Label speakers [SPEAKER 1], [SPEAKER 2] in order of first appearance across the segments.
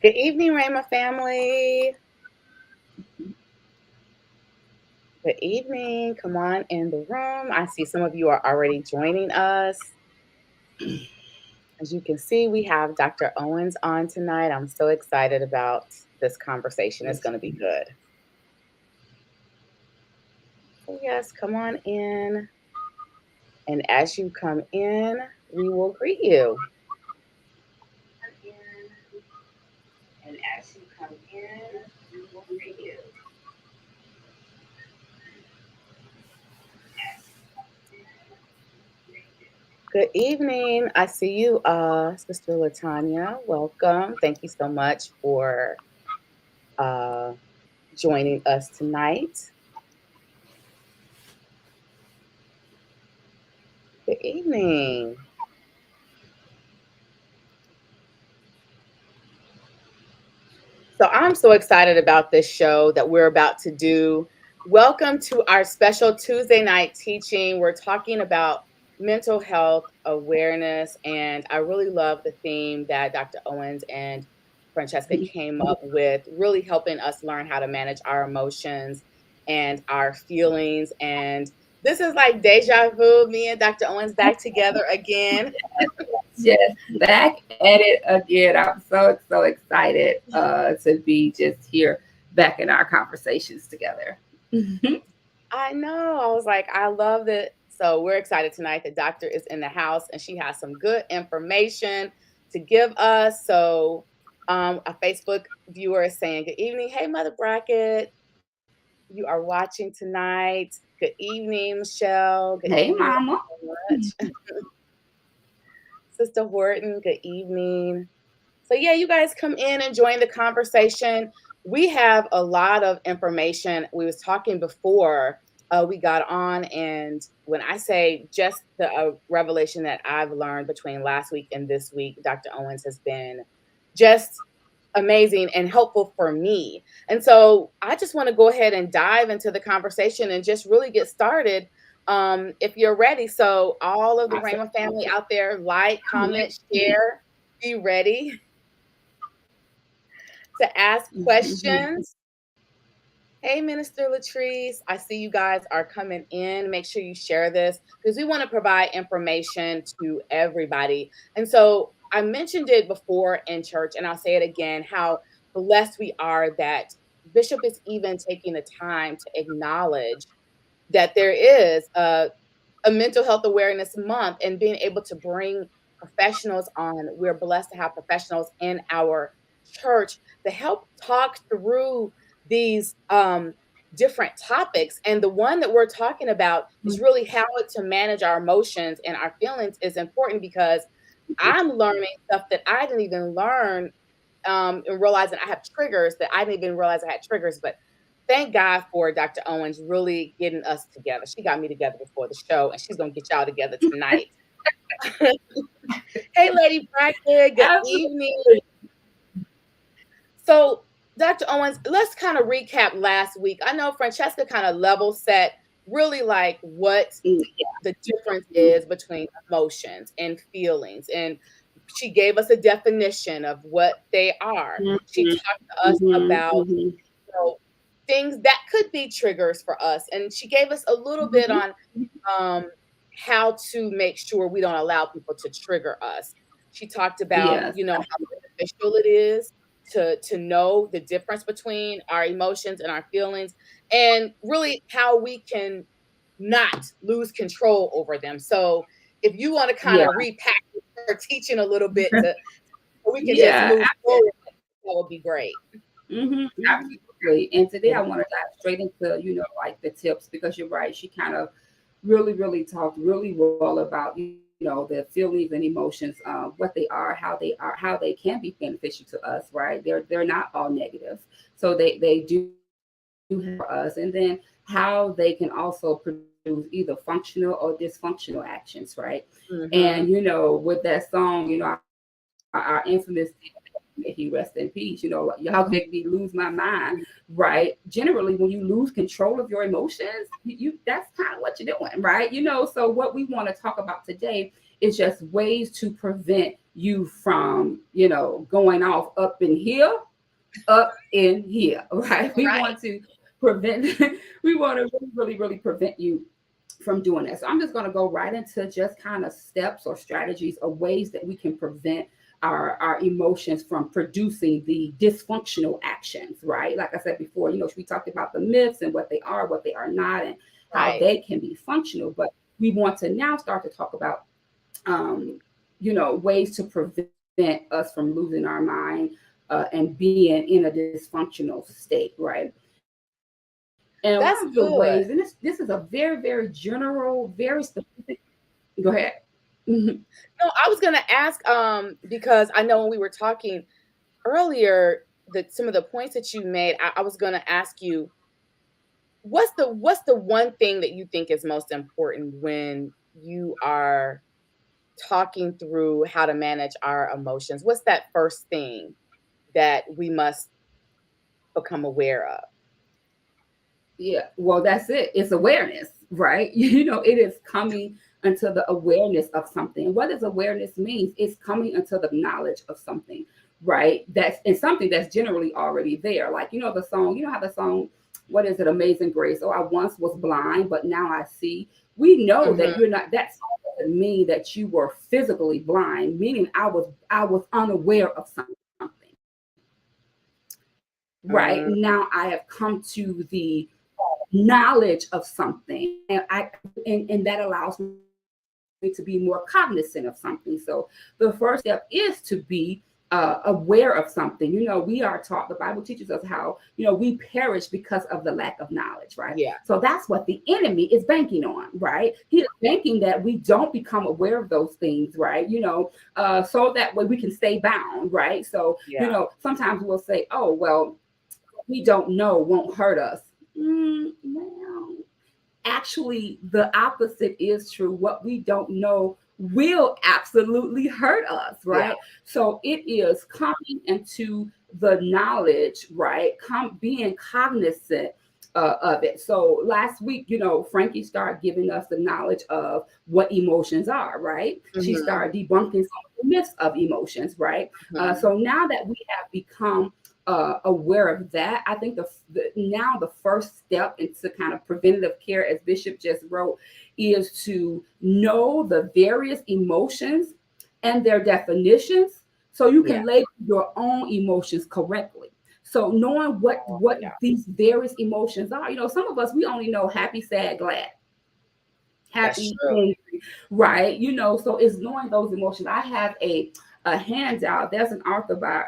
[SPEAKER 1] Good evening, Rama family. Good evening. Come on in the room. I see some of you are already joining us. As you can see, we have Dr. Owens on tonight. I'm so excited about this conversation. It's
[SPEAKER 2] Yes.
[SPEAKER 1] going to be good. So, yes, come on in. And as you come in, we will greet you. And as you come in, we will greet you. Good evening. I see you, Sister Latanya. Welcome. Thank you so much for uh, joining us tonight. Good evening. So I'm so excited about this show that we're about to do. Welcome to our special Tuesday night teaching. We're talking about mental health awareness, and I really love the theme that Dr. Owens and Francesca came up with, really helping us learn how to manage our emotions and our feelings. And this is like deja vu, me and Dr. Owens back together again.
[SPEAKER 2] Yes, back at it again. I'm so excited to be just here back in our conversations together.
[SPEAKER 1] I know. I was like, I love it. So we're excited tonight. The doctor is in the house and she has some good information to give us. So a Facebook viewer is saying, good evening. Hey, Mother Brackett. You are watching tonight. Good evening, Michelle. Good
[SPEAKER 2] Hey,
[SPEAKER 1] evening
[SPEAKER 2] Mama.
[SPEAKER 1] so much. Sister Horton, good evening. So, yeah, you guys come in and join the conversation. We have a lot of information. We was talking before we got on, and when I say just the revelation that I've learned between last week and this week, Dr. Owens has been just amazing and helpful for me. And so I just want to go ahead and dive into the conversation and just really get started if you're ready. So all of the Rama family out there, like, comment, share, be ready to ask questions. Hey, Minister Latrice, I see you guys are coming in. Make sure you share this because we want to provide information to everybody. And so I mentioned it before in church, and I'll say it again how blessed we are that Bishop is even taking the time to acknowledge that there is a mental health awareness month and being able to bring professionals on. We're blessed to have professionals in our church to help talk through these different topics. And the one that we're talking about is really how to manage our emotions and our feelings is important because I'm learning stuff that I didn't even learn and realizing I have triggers that I didn't even realize I had triggers. But thank God for Dr. Owens really getting us together. She got me together before the show, and she's gonna get y'all together tonight. Hey, Lady Brackett, good evening.
[SPEAKER 2] Absolutely.
[SPEAKER 1] So, Dr. Owens, let's kind of recap last week. I know Francesca kind of level set really like what the difference is between emotions and feelings. And she gave us a definition of what they are. She talked to us about know, things that could be triggers for us. And she gave us a little bit on um, how to make sure we don't allow people to trigger us. She talked about,
[SPEAKER 2] Yes.
[SPEAKER 1] how beneficial it is to know the difference between our emotions and our feelings, and really how we can not lose control over them. So, if you want to kind
[SPEAKER 2] Yeah.
[SPEAKER 1] of repack her teaching a little bit to so we can just
[SPEAKER 2] Yeah.
[SPEAKER 1] move forward, that would be great.
[SPEAKER 2] Absolutely. And today I want to dive straight into, like the tips because you're right. She kind of really talked really well about, the feelings and emotions, what they are, how they can be beneficial to us, right? They're not all negative. So they do have for us. And then how they can also produce either functional or dysfunctional actions, right? And,
[SPEAKER 1] Hmm.
[SPEAKER 2] with that song, our infamous may he rest in peace. Y'all make me lose my mind, right? Generally, when you lose control of your emotions, that's kind of what you're doing, right? So what we want to talk about today is just ways to prevent you from, going off up in here, right? We
[SPEAKER 1] Right.
[SPEAKER 2] want to prevent, we want to really, really, really prevent you from doing that. So I'm just going to go right into just kind of steps or strategies or ways that we can prevent our emotions from producing the dysfunctional actions, right? Like I said before, we talked about the myths and what they are not, and how
[SPEAKER 1] Right.
[SPEAKER 2] they can be functional. But we want to now start to talk about, ways to prevent us from losing our mind and being in a dysfunctional state, right? And one of the ways, and
[SPEAKER 1] That's
[SPEAKER 2] this is a
[SPEAKER 1] good.
[SPEAKER 2] very, very general, very specific. Go ahead.
[SPEAKER 1] No, I was gonna ask, because I know when we were talking earlier, that some of the points that you made, I was gonna ask you, what's the one thing that you think is most important when you are talking through how to manage our emotions? What's that first thing that we must become aware of?
[SPEAKER 2] Yeah, well, that's it. It's awareness, right? It is coming unto the awareness of something. What does awareness means? It's coming unto the knowledge of something, right? That's and something that's generally already there. Like, the song, how the song, what is it, Amazing Grace? Oh, I once was blind, but now I see. We know that
[SPEAKER 1] Mhm,
[SPEAKER 2] you're not, that song doesn't mean that you were physically blind, meaning I was unaware of something. Right now
[SPEAKER 1] mm,
[SPEAKER 2] I have come to the knowledge of something, and that allows me to be more cognizant of something. So the first step is to be aware of something. We are taught, the Bible teaches us how, we perish because of the lack of knowledge, right? So
[SPEAKER 1] yeah,
[SPEAKER 2] that's what the enemy is banking on, right? He is banking that we don't become aware of those things, right? So that way we can stay bound, right? So,
[SPEAKER 1] yeah,
[SPEAKER 2] sometimes we'll say, oh, well, we don't know won't hurt us. Well, actually, the opposite is true. What we don't know will absolutely hurt us,
[SPEAKER 1] yeah,
[SPEAKER 2] right? So it is coming into the knowledge, right? Being cognizant of it. So last week, Frankie started giving us the knowledge of what emotions are, right? She
[SPEAKER 1] mhm,
[SPEAKER 2] started debunking some of the myths of emotions, right?
[SPEAKER 1] mhm,
[SPEAKER 2] So now that we have become aware of that, I think now the first step into kind of preventative care, as Bishop just wrote, is to know the various emotions and their definitions, so you
[SPEAKER 1] yeah,
[SPEAKER 2] can label your own emotions correctly. So knowing what
[SPEAKER 1] yeah,
[SPEAKER 2] these various emotions are, some of us, we only know happy, sad, glad,
[SPEAKER 1] that's
[SPEAKER 2] happy,
[SPEAKER 1] true.
[SPEAKER 2] angry, right? So it's knowing those emotions. I have a handout. There's an author by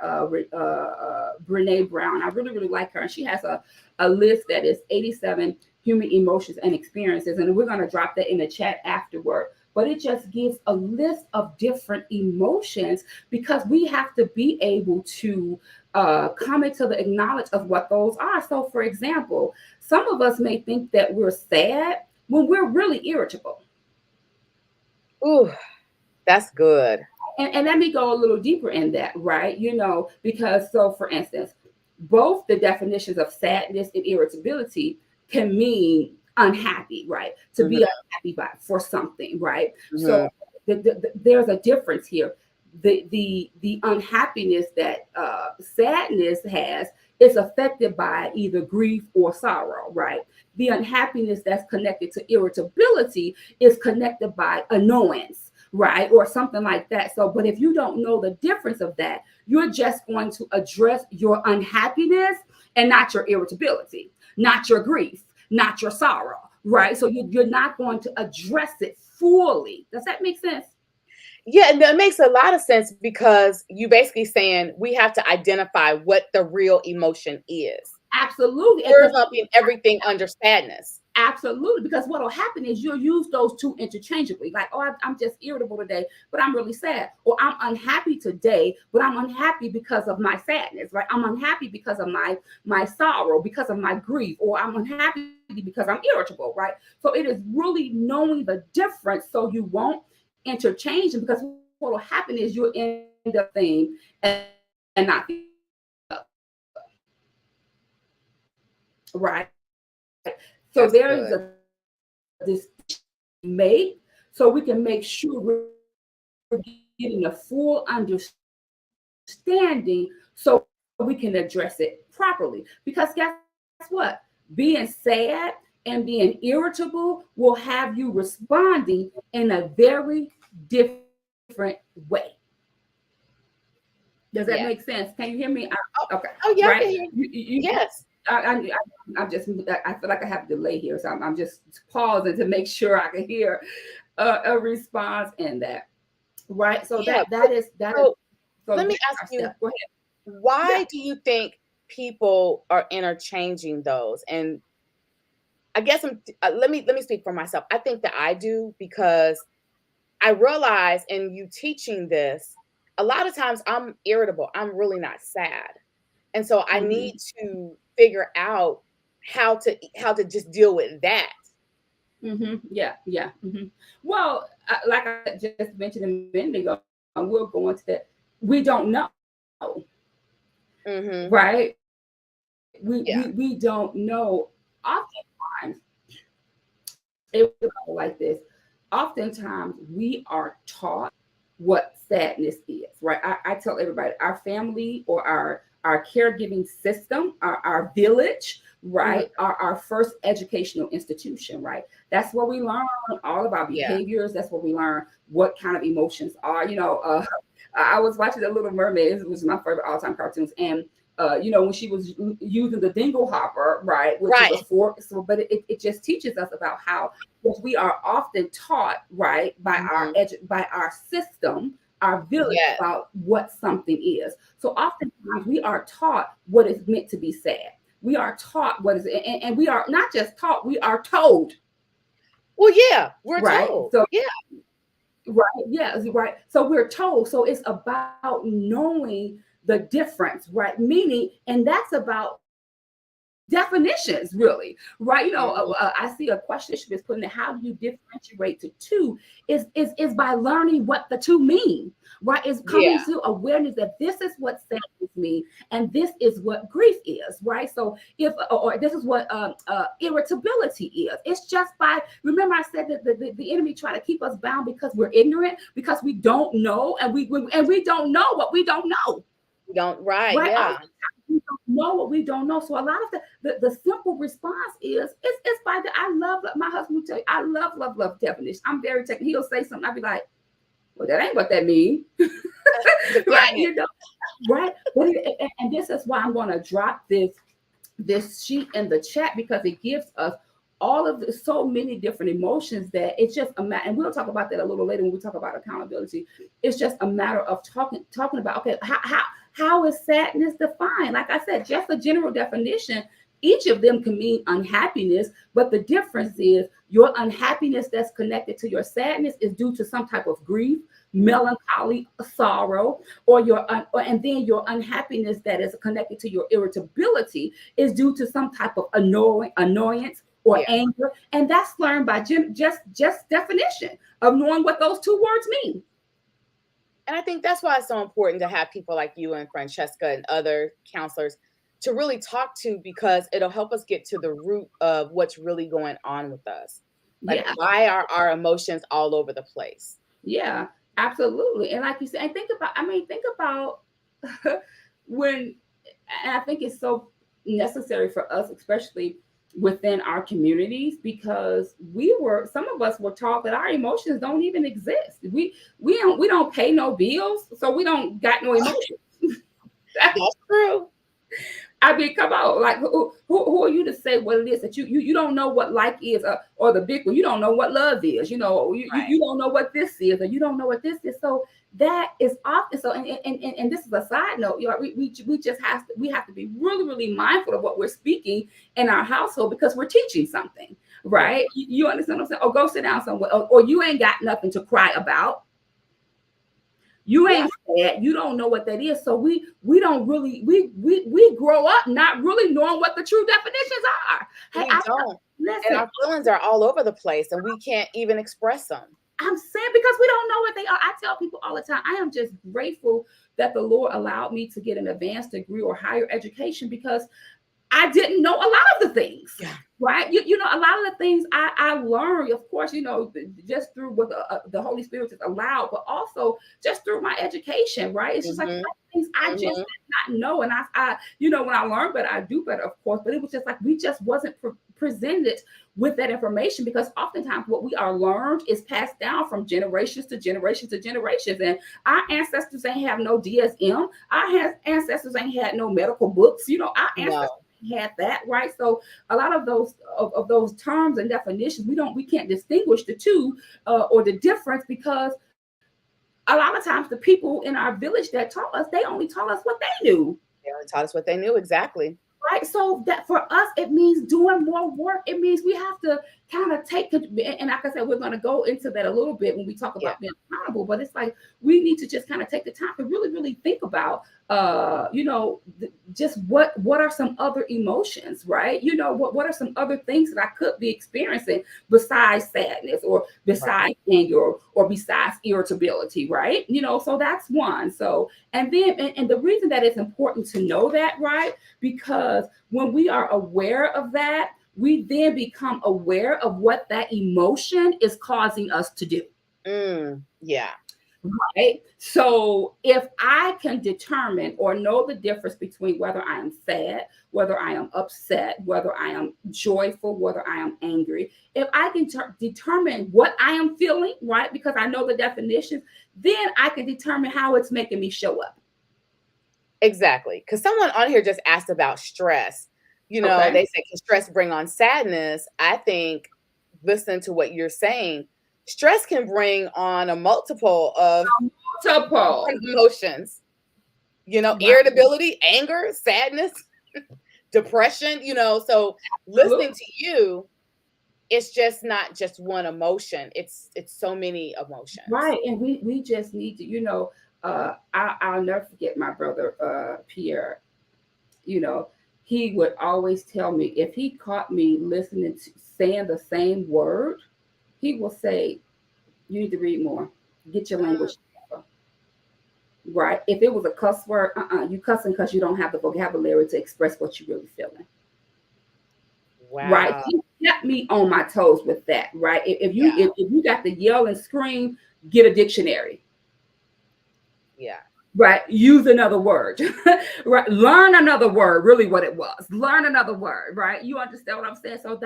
[SPEAKER 2] Brene Brown. I really, really like her. And she has a list that is 87 human emotions and experiences. And we're going to drop that in the chat afterward. But it just gives a list of different emotions, because we have to be able to come into the acknowledge of what those are. So, for example, some of us may think that we're sad when we're really irritable.
[SPEAKER 1] Ooh, that's good.
[SPEAKER 2] And let me go a little deeper in that, right? Because, so for instance, both the definitions of sadness and irritability can mean unhappy, right? To be
[SPEAKER 1] Mhm,
[SPEAKER 2] unhappy for something, right? So
[SPEAKER 1] mhm,
[SPEAKER 2] there's a difference here. The unhappiness that sadness has is affected by either grief or sorrow, right? The unhappiness that's connected to irritability is connected by annoyance, right? Or something like that. So, but if you don't know the difference of that, you're just going to address your unhappiness and not your irritability, not your grief, not your sorrow, right? So you're not going to address it fully. Does that make sense?
[SPEAKER 1] yeah, and that makes a lot of sense because you basically saying we have to identify what the real emotion is.
[SPEAKER 2] Absolutely.
[SPEAKER 1] We're
[SPEAKER 2] Because
[SPEAKER 1] lumping everything under sadness.
[SPEAKER 2] absolutely, because what will happen is you'll use those two interchangeably. Like, oh, I'm just irritable today, but I'm really sad. Or I'm unhappy today, but I'm unhappy because of my sadness, right? I'm unhappy because of my sorrow, because of my grief, or I'm unhappy because I'm irritable, right? So it is really knowing the difference so you won't interchange them, because what will happen is you'll end up thing and not the other, right? So there is a
[SPEAKER 1] That's good.
[SPEAKER 2] distinction to make, so we can make sure we're giving ourselves getting a full understanding so we can address it properly. Because guess what? Being sad and being irritable will have you responding in a very different way. Does that make sense? Can you hear me? Okay,
[SPEAKER 1] Oh,
[SPEAKER 2] right?
[SPEAKER 1] oh yeah, I can hear.
[SPEAKER 2] You
[SPEAKER 1] Yes.
[SPEAKER 2] I'm just, I feel like I have a delay here, so I'm just pausing to make sure I can hear a response in that. Right. So
[SPEAKER 1] Yeah.
[SPEAKER 2] that is
[SPEAKER 1] So
[SPEAKER 2] so
[SPEAKER 1] let me
[SPEAKER 2] that's
[SPEAKER 1] ask
[SPEAKER 2] our
[SPEAKER 1] you,
[SPEAKER 2] step. Go ahead.
[SPEAKER 1] why
[SPEAKER 2] Yeah.
[SPEAKER 1] do you think people are interchanging those? And I guess let me speak for myself. I think that I do because I realize in you teaching this, a lot of times I'm irritable. I'm really not sad. And so I need
[SPEAKER 2] Hmm.
[SPEAKER 1] to figure out how to just deal with that.
[SPEAKER 2] Hmm. Yeah. Yeah. Hmm. Well, like I just mentioned a minute ago, and we'll go into that. We don't know,
[SPEAKER 1] Mhm.
[SPEAKER 2] right? We don't
[SPEAKER 1] Yeah.
[SPEAKER 2] know. Oftentimes, it will go like this. Oftentimes, we are taught what sadness is, right? I tell everybody our family or our caregiving system, our village,
[SPEAKER 1] Mhm.
[SPEAKER 2] right, our first educational institution, right? That's where we learn all about
[SPEAKER 1] Yeah.
[SPEAKER 2] behaviors. That's where we learn what kind of emotions are. I was watching The Little Mermaid, which was my favorite all-time cartoons, and when she was using the dingle hopper, right, which is
[SPEAKER 1] Right.
[SPEAKER 2] a fork. So, but it just teaches us about how we are often taught, right,
[SPEAKER 1] Mhm.
[SPEAKER 2] by our system, our village,
[SPEAKER 1] Yes.
[SPEAKER 2] about what something is. So oftentimes we are taught what is meant to be sad. We are taught what is, and we are not just taught, we are told,
[SPEAKER 1] Well, yeah, we're
[SPEAKER 2] right?
[SPEAKER 1] told.
[SPEAKER 2] So
[SPEAKER 1] Yeah.
[SPEAKER 2] right, yeah, right. So we're told. So it's about knowing the difference, right? Meaning, and that's about definitions, really, right?
[SPEAKER 1] Mhm.
[SPEAKER 2] I see a question is putting it, how do you differentiate the two? Is by learning what the two mean, right? Is coming
[SPEAKER 1] Yeah.
[SPEAKER 2] to awareness that this is what sadness mean, and this is what grief is, right? So if or this is what irritability is. It's just by, remember I said that the enemy try to keep us bound because we're ignorant, because we don't know, and we don't know what we don't know,
[SPEAKER 1] You don't, right,
[SPEAKER 2] right?
[SPEAKER 1] yeah.
[SPEAKER 2] Oftentimes we don't know what we don't know. So a lot of the simple response is it's by the, I love, my husband will tell you, I love definition. I'm very technical. He'll say something, I'll be like, well, that ain't what that means. Right?
[SPEAKER 1] Define it.
[SPEAKER 2] Right? And this is why I'm gonna drop this sheet in the chat, because it gives us all of the, so many different emotions, that it's just a matter, and we'll talk about that a little later when we talk about accountability. It's just a matter of talking about, okay, how is sadness defined? Like I said, just a general definition. Each of them can mean unhappiness, but the difference is your unhappiness that's connected to your sadness is due to some type of grief, melancholy, sorrow, or and then your unhappiness that is connected to your irritability is due to some type of annoyance or
[SPEAKER 1] Yeah.
[SPEAKER 2] anger, and that's learned by just definition of knowing what those two words mean.
[SPEAKER 1] And I think that's why it's so important to have people like you and Francesca and other counselors to really talk to, because it'll help us get to the root of what's really going on with us. Like,
[SPEAKER 2] Yeah,
[SPEAKER 1] why are our emotions all over the place?
[SPEAKER 2] yeah, absolutely. And like you said, and think about when, and I think it's so necessary for us, especially within our communities, because some of us were taught that our emotions don't even exist. We don't pay no bills, so we don't got no emotions.
[SPEAKER 1] That's true.
[SPEAKER 2] I mean, come on, like who are you to say what it is that you don't know what like is, or the big one, you don't know what love is, you
[SPEAKER 1] Right.
[SPEAKER 2] don't know what this is, or you don't know what this is. So that is often so, and this is a side note, we just have to be really really mindful of what we're speaking in our household, because we're teaching something,
[SPEAKER 1] Yeah.
[SPEAKER 2] right? You understand what I'm saying? Or go sit down somewhere, or you ain't got nothing to cry about. You
[SPEAKER 1] Yeah.
[SPEAKER 2] ain't sad. You don't know what that is. So we don't really we grow up not really knowing what the true definitions are. Hey,
[SPEAKER 1] We don't. And
[SPEAKER 2] listen.
[SPEAKER 1] our feelings are all over the place and we can't even express them.
[SPEAKER 2] I'm saying, because we don't know what they are. I tell people all the time, I am just grateful that the Lord allowed me to get an advanced degree or higher education, because I didn't know a lot of the things.
[SPEAKER 1] Yeah.
[SPEAKER 2] Right, a lot of the things I learned, of course, just through what the Holy Spirit has allowed, but also just through my education. Right, it's just like
[SPEAKER 1] Mhm.
[SPEAKER 2] things I just
[SPEAKER 1] Mhm.
[SPEAKER 2] did not know, and when I learn better, I do better, of course. But it was just like we just wasn't presented with that information, because oftentimes what we are learned is passed down from generations to generations to generations, and our ancestors ain't have no DSM. Our ancestors ain't had no medical books. Our ancestors
[SPEAKER 1] No.
[SPEAKER 2] had that, right? So a lot of those terms and definitions, we can't distinguish the two, or the difference, because a lot of times the people in our village that taught us, they only taught us what they knew.
[SPEAKER 1] They only taught us what they knew, exactly.
[SPEAKER 2] Right. So that for us, it means doing more work. It means we have to kind of and like I said, we're going to go into that a little bit when we talk
[SPEAKER 1] Yeah.
[SPEAKER 2] about being accountable. But it's like we need to just kind of take the time to really, really think about, just what are some other emotions, right? What are some other things that I could be experiencing besides sadness, or
[SPEAKER 1] Right.
[SPEAKER 2] besides anger, or besides irritability, right? So that's one. So, and then, and the reason that it's important to know that, right? Because when we are aware of that, we then become aware of what that emotion is causing us to do.
[SPEAKER 1] Yeah.
[SPEAKER 2] Right. So if I can determine or know the difference between whether I am sad, whether I am upset, whether I am joyful, whether I am angry, if I can determine what I am feeling, right, because I know the definitions, then I can determine how it's making me show up.
[SPEAKER 1] Exactly. Because someone on here just asked about stress.
[SPEAKER 2] Okay.
[SPEAKER 1] They say, can stress bring on sadness? I think, listen to what you're saying, stress can bring on a multiple of
[SPEAKER 2] Multiple.
[SPEAKER 1] different emotions,
[SPEAKER 2] Right.
[SPEAKER 1] irritability, anger, sadness, depression, so listening
[SPEAKER 2] Absolutely.
[SPEAKER 1] to you, it's just not just one emotion. It's so many emotions.
[SPEAKER 2] Right. And we just need to, I'll never forget my brother, Pierre. You know, he would always tell me, if he caught me listening to saying the same word, he will say, "You need to read more. Get your
[SPEAKER 1] Mm,
[SPEAKER 2] language together." Right? If it was a cuss word, you cussing because you don't have the vocabulary to express what you're really feeling. Right?
[SPEAKER 1] wow.
[SPEAKER 2] He kept me on my toes with that. Right? If you
[SPEAKER 1] Yeah.
[SPEAKER 2] if you got to yell and scream, get a dictionary.
[SPEAKER 1] Yeah.
[SPEAKER 2] Right, use another word. Right, learn another word, really what it was, learn another word. Right, you understand what I'm saying? So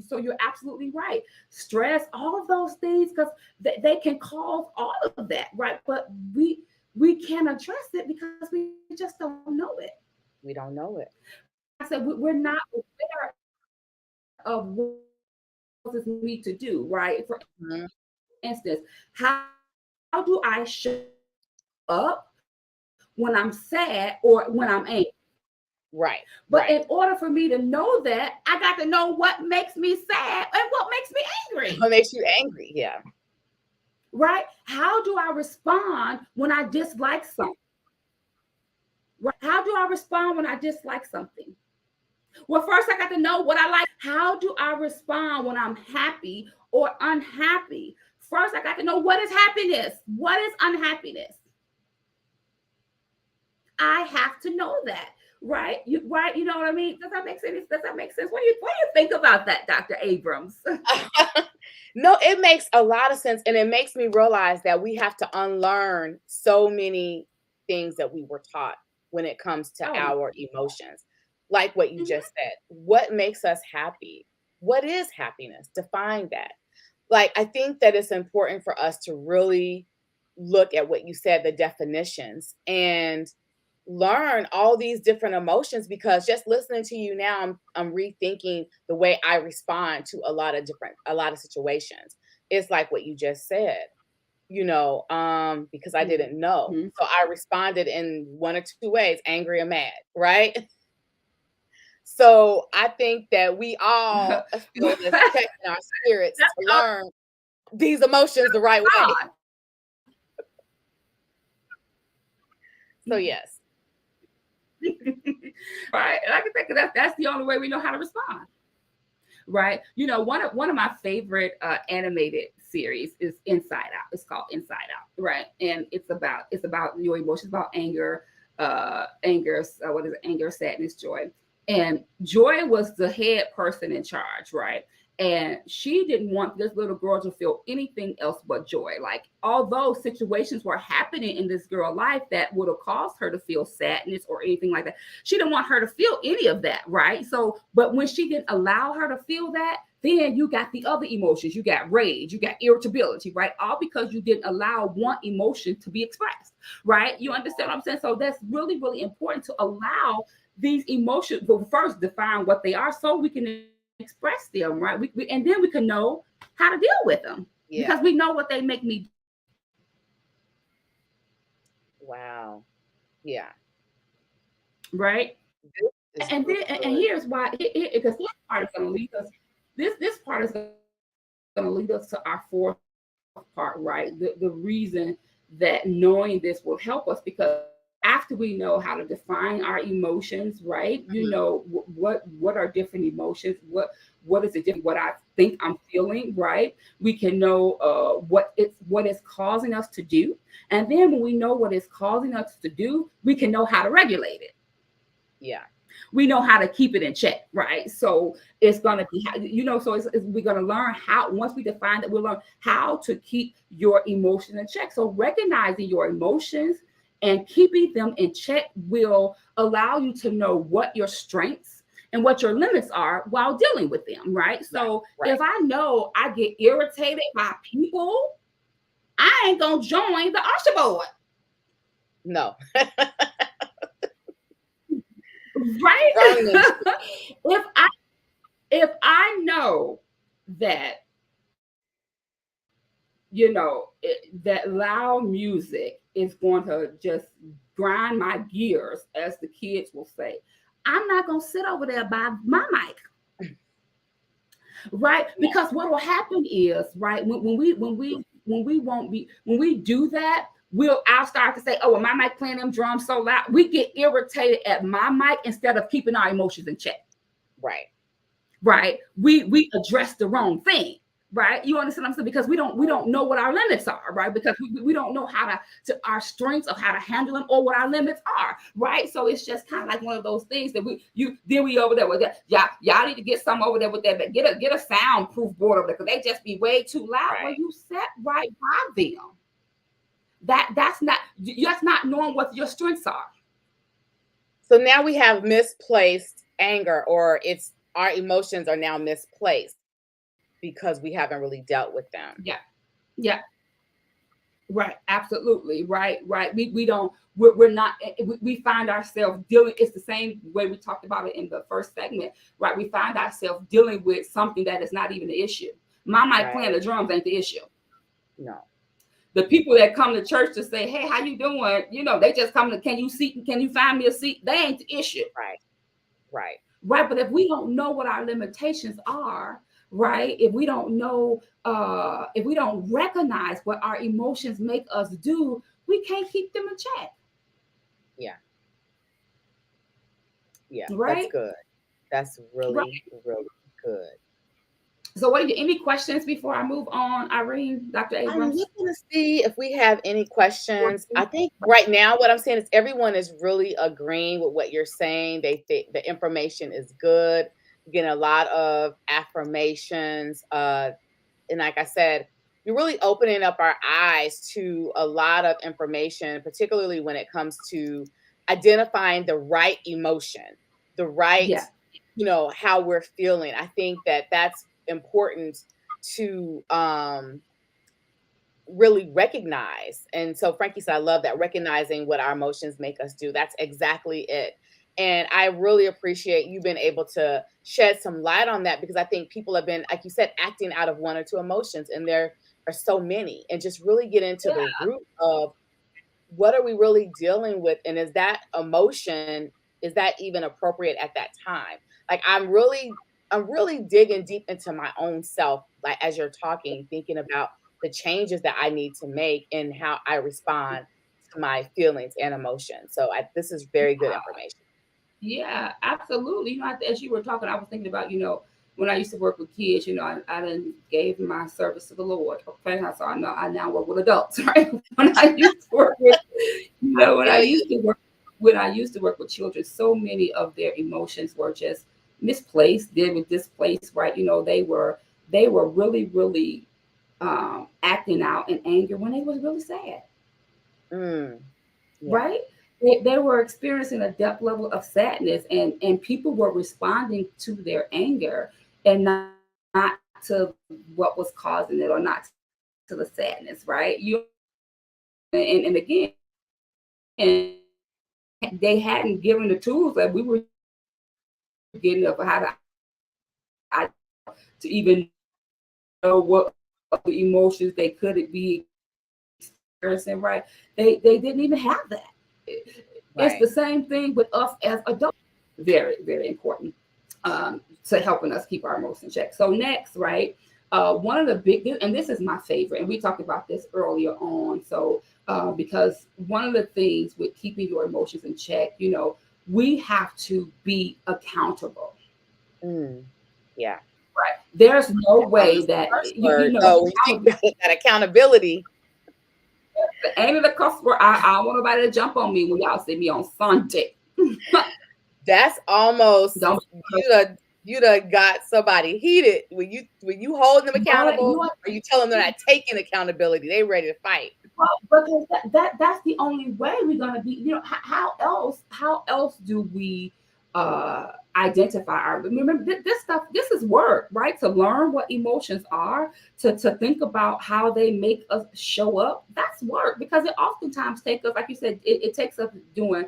[SPEAKER 2] so you're absolutely right. Stress, all of those things, because they can cause all of that, right? But we can't address it because we just don't know it.
[SPEAKER 1] We don't know it.
[SPEAKER 2] Like I said, we're not aware of what causes me to do, right? For instance,
[SPEAKER 1] Mhm.
[SPEAKER 2] how do I show up when I'm sad or when I'm angry? But in
[SPEAKER 1] Right.
[SPEAKER 2] order for
[SPEAKER 1] Right.
[SPEAKER 2] me to know that, I got to know what makes me sad and what makes me angry.
[SPEAKER 1] What makes you angry? Yeah.
[SPEAKER 2] Right? How do I respond when I dislike something? Right? How do I respond when I dislike something? Well, first I got to know what I like. How do I respond when I'm happy or unhappy? First, I got to know, what is happiness? What is unhappiness? I have to know that, right? Right? You know what I mean? Does that make sense? Does that make sense? What do you think about that, Dr. Abrams?
[SPEAKER 1] No, it makes a lot of sense. And it makes me realize that we have to unlearn so many things that we were taught when it comes to
[SPEAKER 2] Oh,
[SPEAKER 1] our emotions. Like what you
[SPEAKER 2] mhm.
[SPEAKER 1] just said. What makes us happy? What is happiness? Define that. Like, I think that it's important for us to really look at what you said, the definitions, and learn all these different emotions, because just listening to you now, I'm rethinking the way I respond to a lot of situations. It's like what you just said, because I didn't know.
[SPEAKER 2] Mhm.
[SPEAKER 1] So I responded in one or two ways, angry or mad, right? So I think that we all feel this check in our spirits
[SPEAKER 2] That's
[SPEAKER 1] to learn these emotions the right way.
[SPEAKER 2] God.
[SPEAKER 1] So yes.
[SPEAKER 2] Right? And I can think that's the only way we know how to respond. Right? One of my favorite animated series is Inside Out. It's called Inside Out, right? And it's about your emotions, about anger, what is it? Anger, sadness, joy. And Joy was the head person in charge, right? And she didn't want this little girl to feel anything else but joy. Like, although situations were happening in this girl's life that would have caused her to feel sadness or anything like that, she didn't want her to feel any of that, right? So, but when she didn't allow her to feel that, then you got the other emotions. You got rage, you got irritability, right? All because you didn't allow one emotion to be expressed, right? You understand what I'm saying? So that's really, really important to allow these emotions, but first define what they are so we can express them, right? And then we can know how to deal with them because we
[SPEAKER 1] Yeah.
[SPEAKER 2] know what they make me do,
[SPEAKER 1] Wow. Yeah.
[SPEAKER 2] right?
[SPEAKER 1] This is
[SPEAKER 2] And then
[SPEAKER 1] really
[SPEAKER 2] and
[SPEAKER 1] good.
[SPEAKER 2] here's why, because this part is going to lead us. This part is going to lead us to our fourth part, right? The reason that knowing this will help us, because after we know how to define our emotions, right? You know what
[SPEAKER 1] Mhm.
[SPEAKER 2] are different emotions, what is it different what I think I'm feeling, right? We can know what is causing us to do, and then when we know what is causing us to do, we can know how to regulate it.
[SPEAKER 1] Yeah.
[SPEAKER 2] We know how to keep it in check, right? So it's going to be, so we're going to learn how, once we define that, we'll learn how to keep your emotions in check. So recognizing your emotions and keeping them in check will allow you to know what your strengths and what your limits are while dealing with them, right?
[SPEAKER 1] Right.
[SPEAKER 2] So
[SPEAKER 1] Right.
[SPEAKER 2] if I know I get irritated by people, I ain't going to join the usher board,
[SPEAKER 1] No.
[SPEAKER 2] right?
[SPEAKER 1] Wrong nation.
[SPEAKER 2] if I if I know that that loud music is going to just grind my gears, as the kids will say, I'm not going to sit over there by my mic, right?
[SPEAKER 1] No.
[SPEAKER 2] Because what will happen is, right, when we do that, I'll start to say, oh, well, my mic playing them drums so loud, we get irritated at my mic instead of keeping our emotions in check,
[SPEAKER 1] Right.
[SPEAKER 2] right? We address the wrong thing, right? You understand what I'm saying? Because we don't know what our limits are, right? Because we don't know how to our strengths of how to handle them or what our limits are, right? So it's just kind of like one of those things that we over there with that. Y'all need to get some over there with that, but get a soundproof board over there because they just be way too loud. Well,
[SPEAKER 1] Right.
[SPEAKER 2] you sat right by them. That's not knowing what your strengths are.
[SPEAKER 1] So now we have misplaced anger, or it's our emotions are now misplaced because we haven't really dealt with them.
[SPEAKER 2] Yeah. Yeah. Right, absolutely, right. We don't. We're not. We find ourselves dealing. It's the same way we talked about it in the first segment, right? We find ourselves dealing with something that is not even the issue. My mic playing
[SPEAKER 1] Right.
[SPEAKER 2] the drums ain't the issue.
[SPEAKER 1] No.
[SPEAKER 2] The people that come to church to say, "Hey, how you doing?" They just come to, can you find me a seat? They ain't the issue,
[SPEAKER 1] Right. Right.
[SPEAKER 2] right? But if we don't know what our limitations are, right? If we don't know, if we don't recognize what our emotions make us do, we can't keep them in check,
[SPEAKER 1] Yeah. Yeah. That's
[SPEAKER 2] right?
[SPEAKER 1] good. That's
[SPEAKER 2] Right.
[SPEAKER 1] really, really good.
[SPEAKER 2] So, what are you, any questions before I move on, Irene, Dr.
[SPEAKER 1] I'm
[SPEAKER 2] Abrams?
[SPEAKER 1] looking to see if we have any questions. I think right now what I'm saying is everyone is really agreeing with what you're saying. They think the information is good. You're getting a lot of affirmations. And like I said, you're really opening up our eyes to a lot of information, particularly when it comes to identifying the right emotion, the right,
[SPEAKER 2] Yeah,
[SPEAKER 1] how we're feeling. I think that that's important to really recognize. And so Frankie said, I love that, recognizing what our emotions make us do. That's exactly it. And I really appreciate you being able to shed some light on that, because I think people have been, like you said, acting out of one or two emotions, and there are so many, and just really get into
[SPEAKER 2] yeah,
[SPEAKER 1] the root of what are we really dealing with, and is that emotion, is that even appropriate at that time? Like I'm really digging deep into my own self, like as you're talking, thinking about the changes that I need to make in how I respond to my feelings and emotions. So this is very good information.
[SPEAKER 2] yeah, absolutely. As you were talking, I was thinking about, when I used to work with kids, I done gave my service to the Lord. Okay, so I now work with adults, right? When I used to work with,
[SPEAKER 1] I
[SPEAKER 2] when I
[SPEAKER 1] feel you.
[SPEAKER 2] used to work when I used to work with children, so many of their emotions were just misplaced. They were displaced, right? They were really, really acting out in anger when they was really sad,
[SPEAKER 1] Mm, yeah.
[SPEAKER 2] right? They were experiencing a depth level of sadness, and people were responding to their anger and not to what was causing it, or not to the sadness, right? And again, they hadn't given the tools that we were getting of how to identify to even know what other emotions they could be experiencing, right? They didn't even have that. It's the same thing with
[SPEAKER 1] Right.
[SPEAKER 2] us as adults. Very, very important to helping us keep our emotions in check. So next, right? One of the big, and this is my favorite, and we talked about this earlier on. So because one of the things with keeping your emotions in check, we have to be accountable.
[SPEAKER 1] Mm, yeah.
[SPEAKER 2] Right. There's no
[SPEAKER 1] That's
[SPEAKER 2] way
[SPEAKER 1] almost a
[SPEAKER 2] that
[SPEAKER 1] curse word, though, when you think
[SPEAKER 2] accountability.
[SPEAKER 1] about it, that accountability.
[SPEAKER 2] Ain't it a cuss word? I don't want nobody to jump on me when y'all see me on Sunday.
[SPEAKER 1] That's almost
[SPEAKER 2] Don't
[SPEAKER 1] you done got somebody heated when you holding them
[SPEAKER 2] you know what you
[SPEAKER 1] accountable,
[SPEAKER 2] know
[SPEAKER 1] or you tell them they're not taking accountability. They ready to fight.
[SPEAKER 2] what, because that's the only way we're gonna be. How else do we identify our, remember this stuff, this is work, right? To learn what emotions are, to think about how they make us show up, that's work, because it oftentimes takes us, like you said, it takes us doing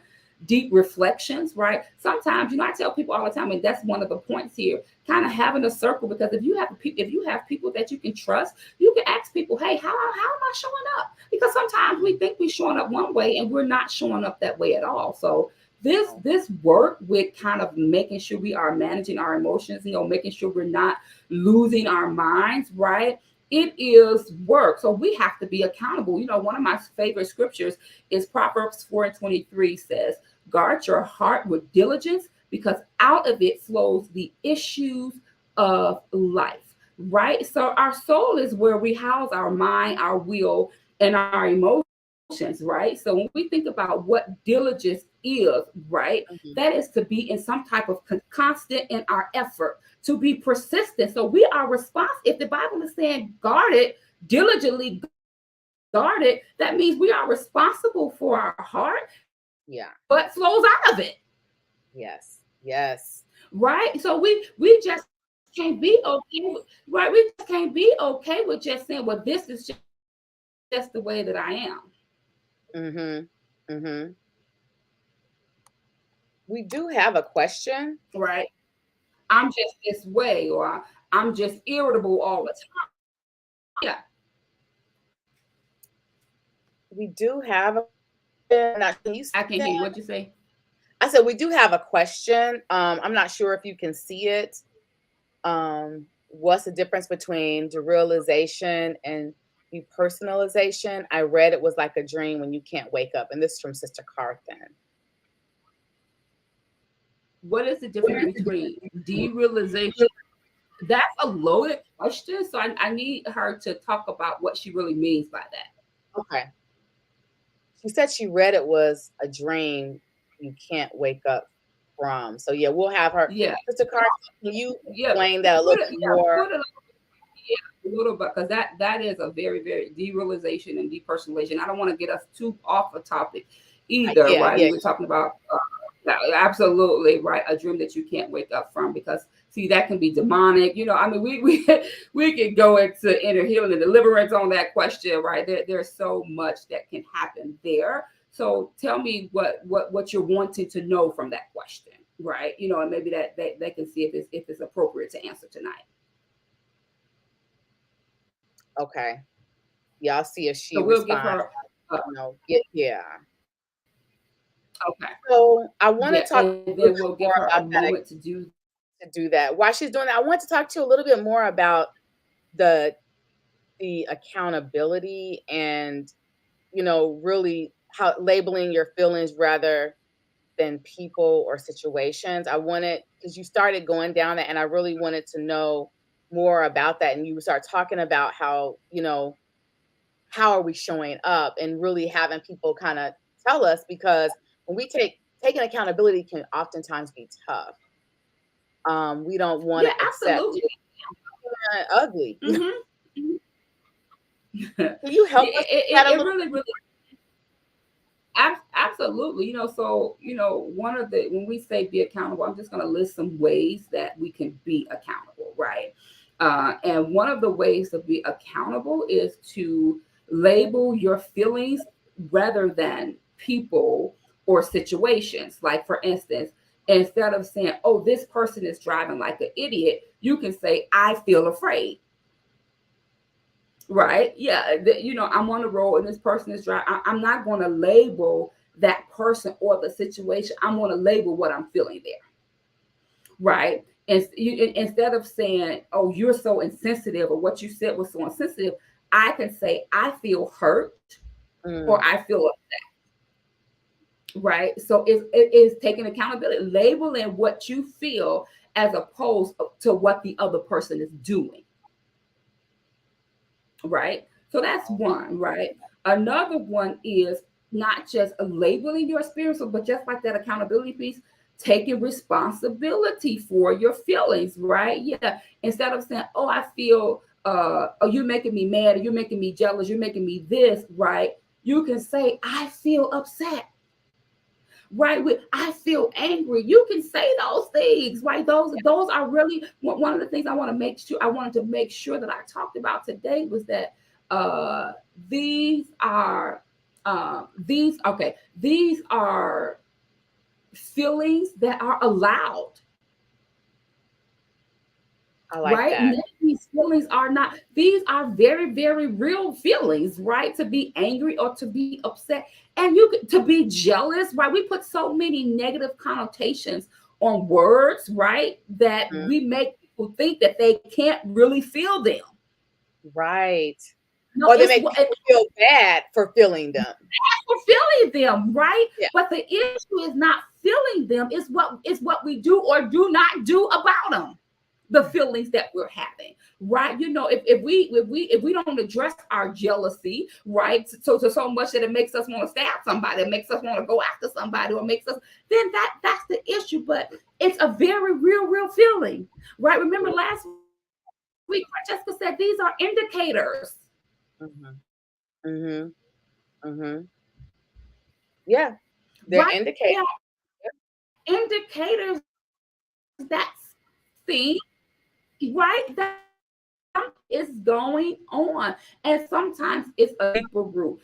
[SPEAKER 2] deep reflections, right? Sometimes, I tell people all the time, and that's one of the points here, kind of having a circle, because if you have people that you can trust, you can ask people, hey, how am I showing up? Because sometimes we think we're showing up one way and we're not showing up that way at all. So this work with kind of making sure we are managing our emotions, making sure we're not losing our minds, right? It is work. So we have to be accountable. One of my favorite scriptures is Proverbs 4:23 says, guard your heart with diligence, because out of it flows the issues of life, right? So our soul is where we house our mind, our will, and our emotions, right? So when we think about what diligence is, right, that is
[SPEAKER 1] Mhm.
[SPEAKER 2] to be in some type of constant in our effort, to be persistent. So we are responsible. If the Bible is saying guard it, diligently guard it, that means we are responsible for our heart and what flows
[SPEAKER 1] Yeah.
[SPEAKER 2] out of it.
[SPEAKER 1] Yes. Yes.
[SPEAKER 2] Right? So we just can't be okay with, right? We just can't be okay with just saying, well, this is just the way that I am.
[SPEAKER 1] Mhm. Mhm. We do have a question.
[SPEAKER 2] Right? I'm just this way, or I'm just irritable all the time. Yeah.
[SPEAKER 1] We do have a question. Not can you
[SPEAKER 2] I
[SPEAKER 1] see
[SPEAKER 2] can hear
[SPEAKER 1] that?
[SPEAKER 2] you. What'd you say?
[SPEAKER 1] I said we do have a question. I'm not sure if you can see it. What's the difference between derealization and depersonalization? I read it was like a dream when you can't wake up, and this is from Sister Carthen.
[SPEAKER 2] What is the difference between derealization? That's a loaded question. So I need her to talk about what she really means by that.
[SPEAKER 1] Okay. She said she read it was a dream you can't wake up from. So yeah, we'll have her.
[SPEAKER 2] Yeah.
[SPEAKER 1] Sister Carthen, can you
[SPEAKER 2] Yeah.
[SPEAKER 1] explain that a little bit more?
[SPEAKER 2] Put it, yeah, a little bit, because that is a very, very derealization and depersonalization. I don't want to get us too off a topic either,
[SPEAKER 1] Yeah,
[SPEAKER 2] right?
[SPEAKER 1] yeah.
[SPEAKER 2] We were talking about yeah, absolutely right, a dream that you can't wake up from, because see, that can be demonic. I mean, we we can go into inner healing and deliverance on that question, right? There's so much that can happen there. So tell me what you're wanting to know from that question, right? And maybe that they can see if it's appropriate to answer tonight.
[SPEAKER 1] Okay. Y'all see if she
[SPEAKER 2] So we'll give
[SPEAKER 1] responds.
[SPEAKER 2] her, uh,
[SPEAKER 1] Yeah, yeah.
[SPEAKER 2] okay,
[SPEAKER 1] So I want
[SPEAKER 2] yeah,
[SPEAKER 1] to talk
[SPEAKER 2] and
[SPEAKER 1] a
[SPEAKER 2] then
[SPEAKER 1] little
[SPEAKER 2] we'll
[SPEAKER 1] bit
[SPEAKER 2] give
[SPEAKER 1] more
[SPEAKER 2] her a
[SPEAKER 1] about that
[SPEAKER 2] moment to do.
[SPEAKER 1] to do that. While she's doing that, I want to talk to you a little bit more about the accountability and really how labeling your feelings rather than people or situations. I wanted because you started going down that, and I really wanted to know more about that. And you start talking about how how are we showing up and really having people kind of tell us because when we take taking accountability can oftentimes be tough. We don't want
[SPEAKER 2] Yeah,
[SPEAKER 1] to accept
[SPEAKER 2] absolutely.
[SPEAKER 1] ugly.
[SPEAKER 2] Mhm. Mhm.
[SPEAKER 1] Can you
[SPEAKER 2] Yeah,
[SPEAKER 1] help us with that a
[SPEAKER 2] it
[SPEAKER 1] little?
[SPEAKER 2] really, really absolutely. So, one of the when we say be accountable, I'm just going to list some ways that we can be accountable, right? And one of the ways to be accountable is to label your feelings rather than people or situations. Like, for instance, instead of saying, "Oh, this person is driving like an idiot," you can say, "I feel afraid." Right? Yeah. I'm on the road and this person is driving. I'm not going to label that person or the situation. I'm going to label what I'm feeling there. Right? And instead of saying, "Oh, you're so insensitive," or "What you said was so insensitive," I can say, "I feel hurt," or
[SPEAKER 1] Mm,
[SPEAKER 2] "I feel right." So it is taking accountability, labeling what you feel as opposed to what the other person is doing. Right? So that's one, right? Another one is not just labeling your experience, but just like that accountability piece, taking responsibility for your feelings, right? Yeah. Instead of saying, "Oh, I feel, oh, you're making me mad, or you're making me jealous, you're making me this," right? You can say, "I feel upset." Right, with "I feel angry." You can say those things, right? Those are really one of the things I wanted to make sure that I talked about today was that uh these are these are feelings that are allowed,
[SPEAKER 1] I like
[SPEAKER 2] right?
[SPEAKER 1] that.
[SPEAKER 2] These feelings are not, these are very, very real feelings, right? To be angry or to be upset, and to be jealous, right? We put so many negative connotations on words, right? That
[SPEAKER 1] Mhm.
[SPEAKER 2] we make people think that they can't really feel them.
[SPEAKER 1] Right.
[SPEAKER 2] No,
[SPEAKER 1] Or they
[SPEAKER 2] it's
[SPEAKER 1] make
[SPEAKER 2] what
[SPEAKER 1] people feel bad for feeling them.
[SPEAKER 2] we're feeling them, right?
[SPEAKER 1] Yeah.
[SPEAKER 2] But the issue is not feeling them, is what we do or do not do about them. The feelings that we're having, right? If we don't address our jealousy, right, so much that it makes us want to stab somebody, it makes us want to go after somebody, or makes us, then that's the issue. But it's a very real feeling, right? Remember last week, Francesca said these are indicators,
[SPEAKER 1] Mhm. Mhm. Mhm. Yeah. They're
[SPEAKER 2] right? They
[SPEAKER 1] indicating.
[SPEAKER 2] are indicators that see, right, that is going on. And sometimes it's a deeper root.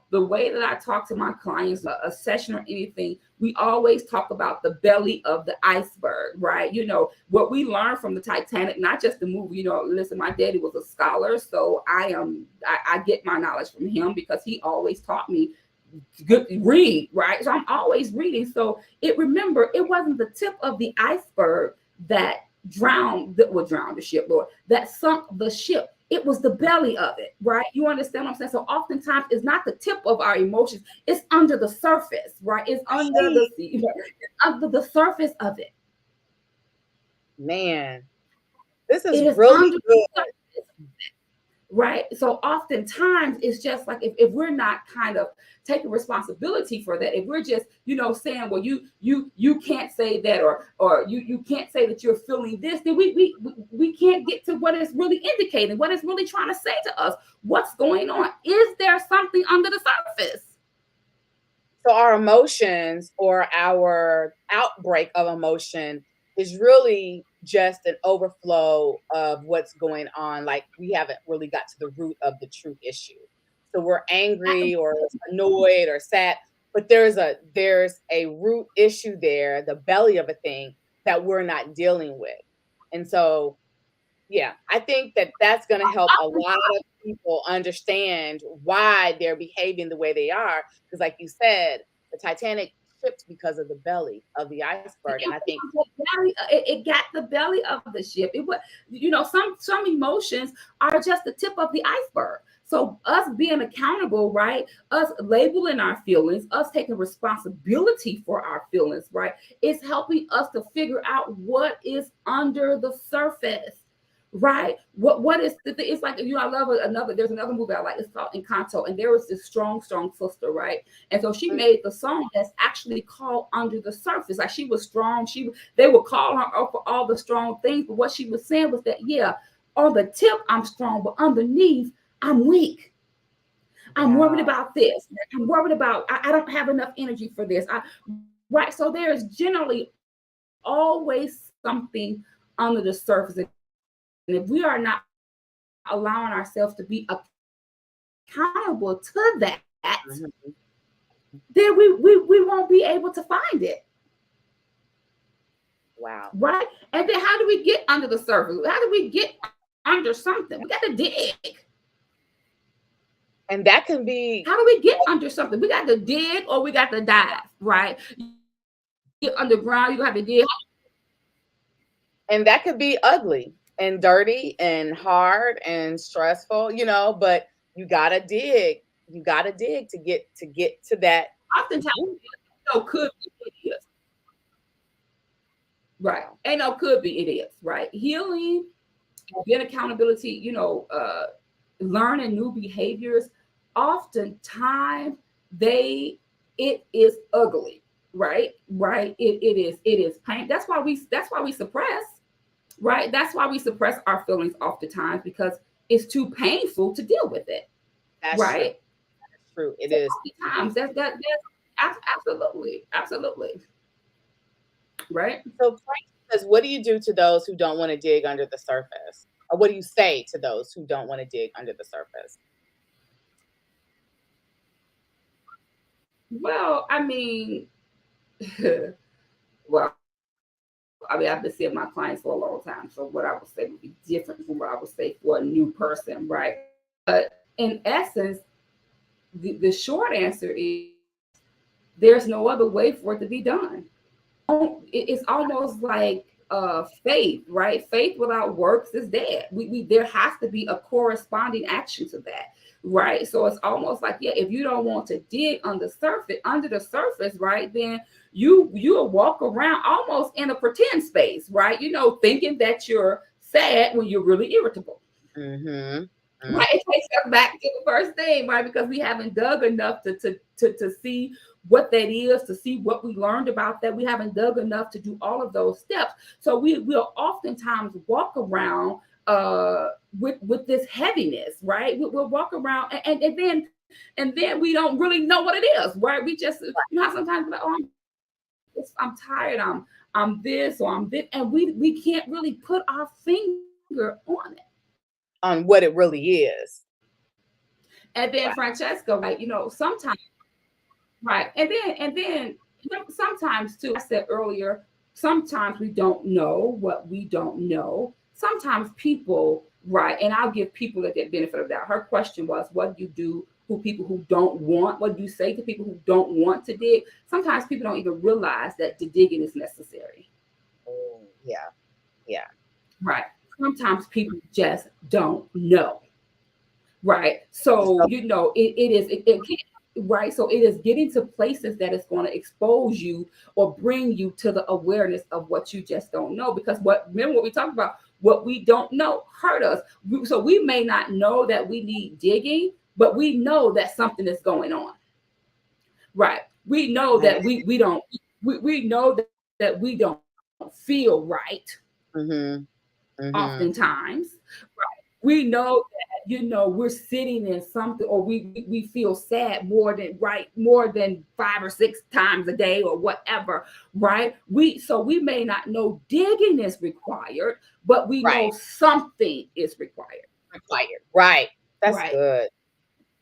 [SPEAKER 2] The way that I talk to my clients, a session or anything, we always talk about the belly of the iceberg, right? What we learned from the Titanic, not just the movie. Listen, my daddy was a scholar, so I get my knowledge from him because he always taught me good read, right? So I'm always reading. So remember, it wasn't the tip of the iceberg that drowned the ship, Lord, that sunk the ship. It was the belly of it, right? You understand what I'm saying? So oftentimes it's not the tip of our emotions, it's under the surface, right? It's under
[SPEAKER 1] Right.
[SPEAKER 2] the sea, it's under the surface of it.
[SPEAKER 1] Man, this is
[SPEAKER 2] It is
[SPEAKER 1] really
[SPEAKER 2] under the
[SPEAKER 1] good.
[SPEAKER 2] surface, right? So oftentimes it's just like, if we're not kind of taking responsibility for that, if we're just saying, "Well, you can't say that," or you can't say that you're feeling this, then we can't get to what it's really indicating, what it's really trying to say to us. What's going on? Is there something under the surface?
[SPEAKER 1] So our emotions or our outbreak of emotion is really just an overflow of what's going on. Like we haven't really got to the root of the true issue. So we're angry or annoyed or sad, but there's a root issue there, the belly of a thing that we're not dealing with. And so yeah, I think that that's going to help a lot of people understand why they're behaving the way they are. Because, like you said, the Titanic shipped because of the belly of the iceberg, and I think
[SPEAKER 2] It got the belly of the ship. It was, some emotions are just the tip of the iceberg. So us being accountable, right? Us labeling our feelings, us taking responsibility for our feelings, right? It's helping us to figure out what is under the surface, Right. What is the thing? It's like, I love another. There's another movie I like. It's called Encanto, and there was this strong sister, right? And so she
[SPEAKER 1] Mm.
[SPEAKER 2] made the song that's actually called Under the Surface. Like, she was strong. They would call her up for all the strong things, but what she was saying was that, yeah, on the tip I'm strong, but underneath I'm weak. I'm worried
[SPEAKER 1] Wow.
[SPEAKER 2] about this. I'm worried about, I don't have enough energy for this. Right. So there is generally always something under the surface. And if we are not allowing ourselves to be accountable to that, then we won't be able to find it. Right?
[SPEAKER 1] Wow.
[SPEAKER 2] And then how do we get under the surface? How do we get under something? We got to dig.
[SPEAKER 1] And that can
[SPEAKER 2] How do we
[SPEAKER 1] be
[SPEAKER 2] get under something? We got to dig or we got to dive, right? You get underground, you have to dig.
[SPEAKER 1] and that could be ugly and dirty and hard and stressful, but you gotta dig. You gotta dig to get to that.
[SPEAKER 2] Oftentimes, could be it is. Right.
[SPEAKER 1] Wow.
[SPEAKER 2] Ain't no could be it is, right? Healing, being accountability, learning new behaviors, oftentimes they it is ugly, right? Right. It is pain. That's why we suppress, right? That's why we suppress our feelings oftentimes, because it's too painful to deal with it,
[SPEAKER 1] That's true.
[SPEAKER 2] right?
[SPEAKER 1] That's true. It
[SPEAKER 2] So
[SPEAKER 1] is.
[SPEAKER 2] oftentimes that's absolutely right.
[SPEAKER 1] So Frank says, what do you do to those who don't want to dig under the surface? Or what do you say to those who don't want to dig under the surface?
[SPEAKER 2] Well, I mean, well, I've been seeing my clients for a long time, so what I would say would be different from what I would say for a new person, right? But in essence, the short answer is there's no other way for it to be done. It's almost like faith, right? Faith without works is dead. We There has to be a corresponding action to that, right? So it's almost like, yeah, if you don't want to dig under the surface, right, then you'll walk around almost in a pretend space, right? Thinking that you're sad when you're really irritable.
[SPEAKER 1] Mm-hmm. Mm.
[SPEAKER 2] Right, it takes us back to the first thing, right? Because we haven't dug enough to see what that is, to see what we learned about that. We haven't dug enough to do all of those steps. So we will oftentimes walk around with this heaviness, right? We'll walk around and then we don't really know what it is, right? We just, how sometimes we're like, oh, I'm tired, I'm this or I'm this, and we can't really put our finger on it.
[SPEAKER 1] On what it really is.
[SPEAKER 2] And then Francesca, right? Sometimes, right, and then sometimes too. I said earlier, sometimes we don't know what we don't know. Sometimes people, right, and I'll give people the benefit of that. Her question was, what do you do who people who don't want? What do you say to people who don't want to dig? Sometimes people don't even realize that the digging is necessary.
[SPEAKER 1] Oh, yeah. Yeah.
[SPEAKER 2] Right. Sometimes people just don't know. Right.
[SPEAKER 1] So,
[SPEAKER 2] So, it can't, right. So it is getting to places that is going to expose you or bring you to the awareness of what you just don't know. Because remember what we talked about, what we don't know hurt us. So we may not know that we need digging, but we know that something is going on. Right. We know
[SPEAKER 1] right.
[SPEAKER 2] that we don't, we know that we don't feel right
[SPEAKER 1] Mm-hmm. Mm-hmm.
[SPEAKER 2] oftentimes. We know that we're sitting in something, or we feel sad more than 5 or 6 times a day or whatever, right? We may not know digging is required, but we know
[SPEAKER 1] Right.
[SPEAKER 2] something is required,
[SPEAKER 1] Required. Right. That's
[SPEAKER 2] right?
[SPEAKER 1] good.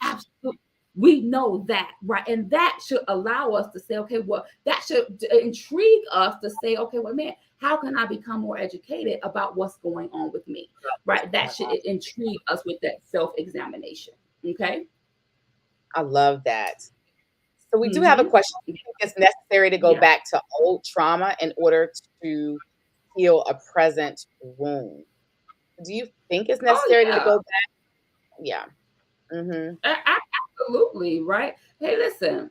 [SPEAKER 2] Absolutely. We know that, right? And that should allow us to say, okay, well, that should intrigue us to say, okay, well, man, how can I become more educated about what's going on with me, right? That should intrigue us with that self-examination. Okay.
[SPEAKER 1] I love that. So we do have a
[SPEAKER 2] Mm-hmm.
[SPEAKER 1] question. Do you think it's necessary to go
[SPEAKER 2] Yeah.
[SPEAKER 1] back to old trauma in order to heal a present wound? Do you think it's
[SPEAKER 2] Oh
[SPEAKER 1] necessary to
[SPEAKER 2] yeah.
[SPEAKER 1] go back? Yeah. Mm-hmm.
[SPEAKER 2] Absolutely. Right. Hey, listen,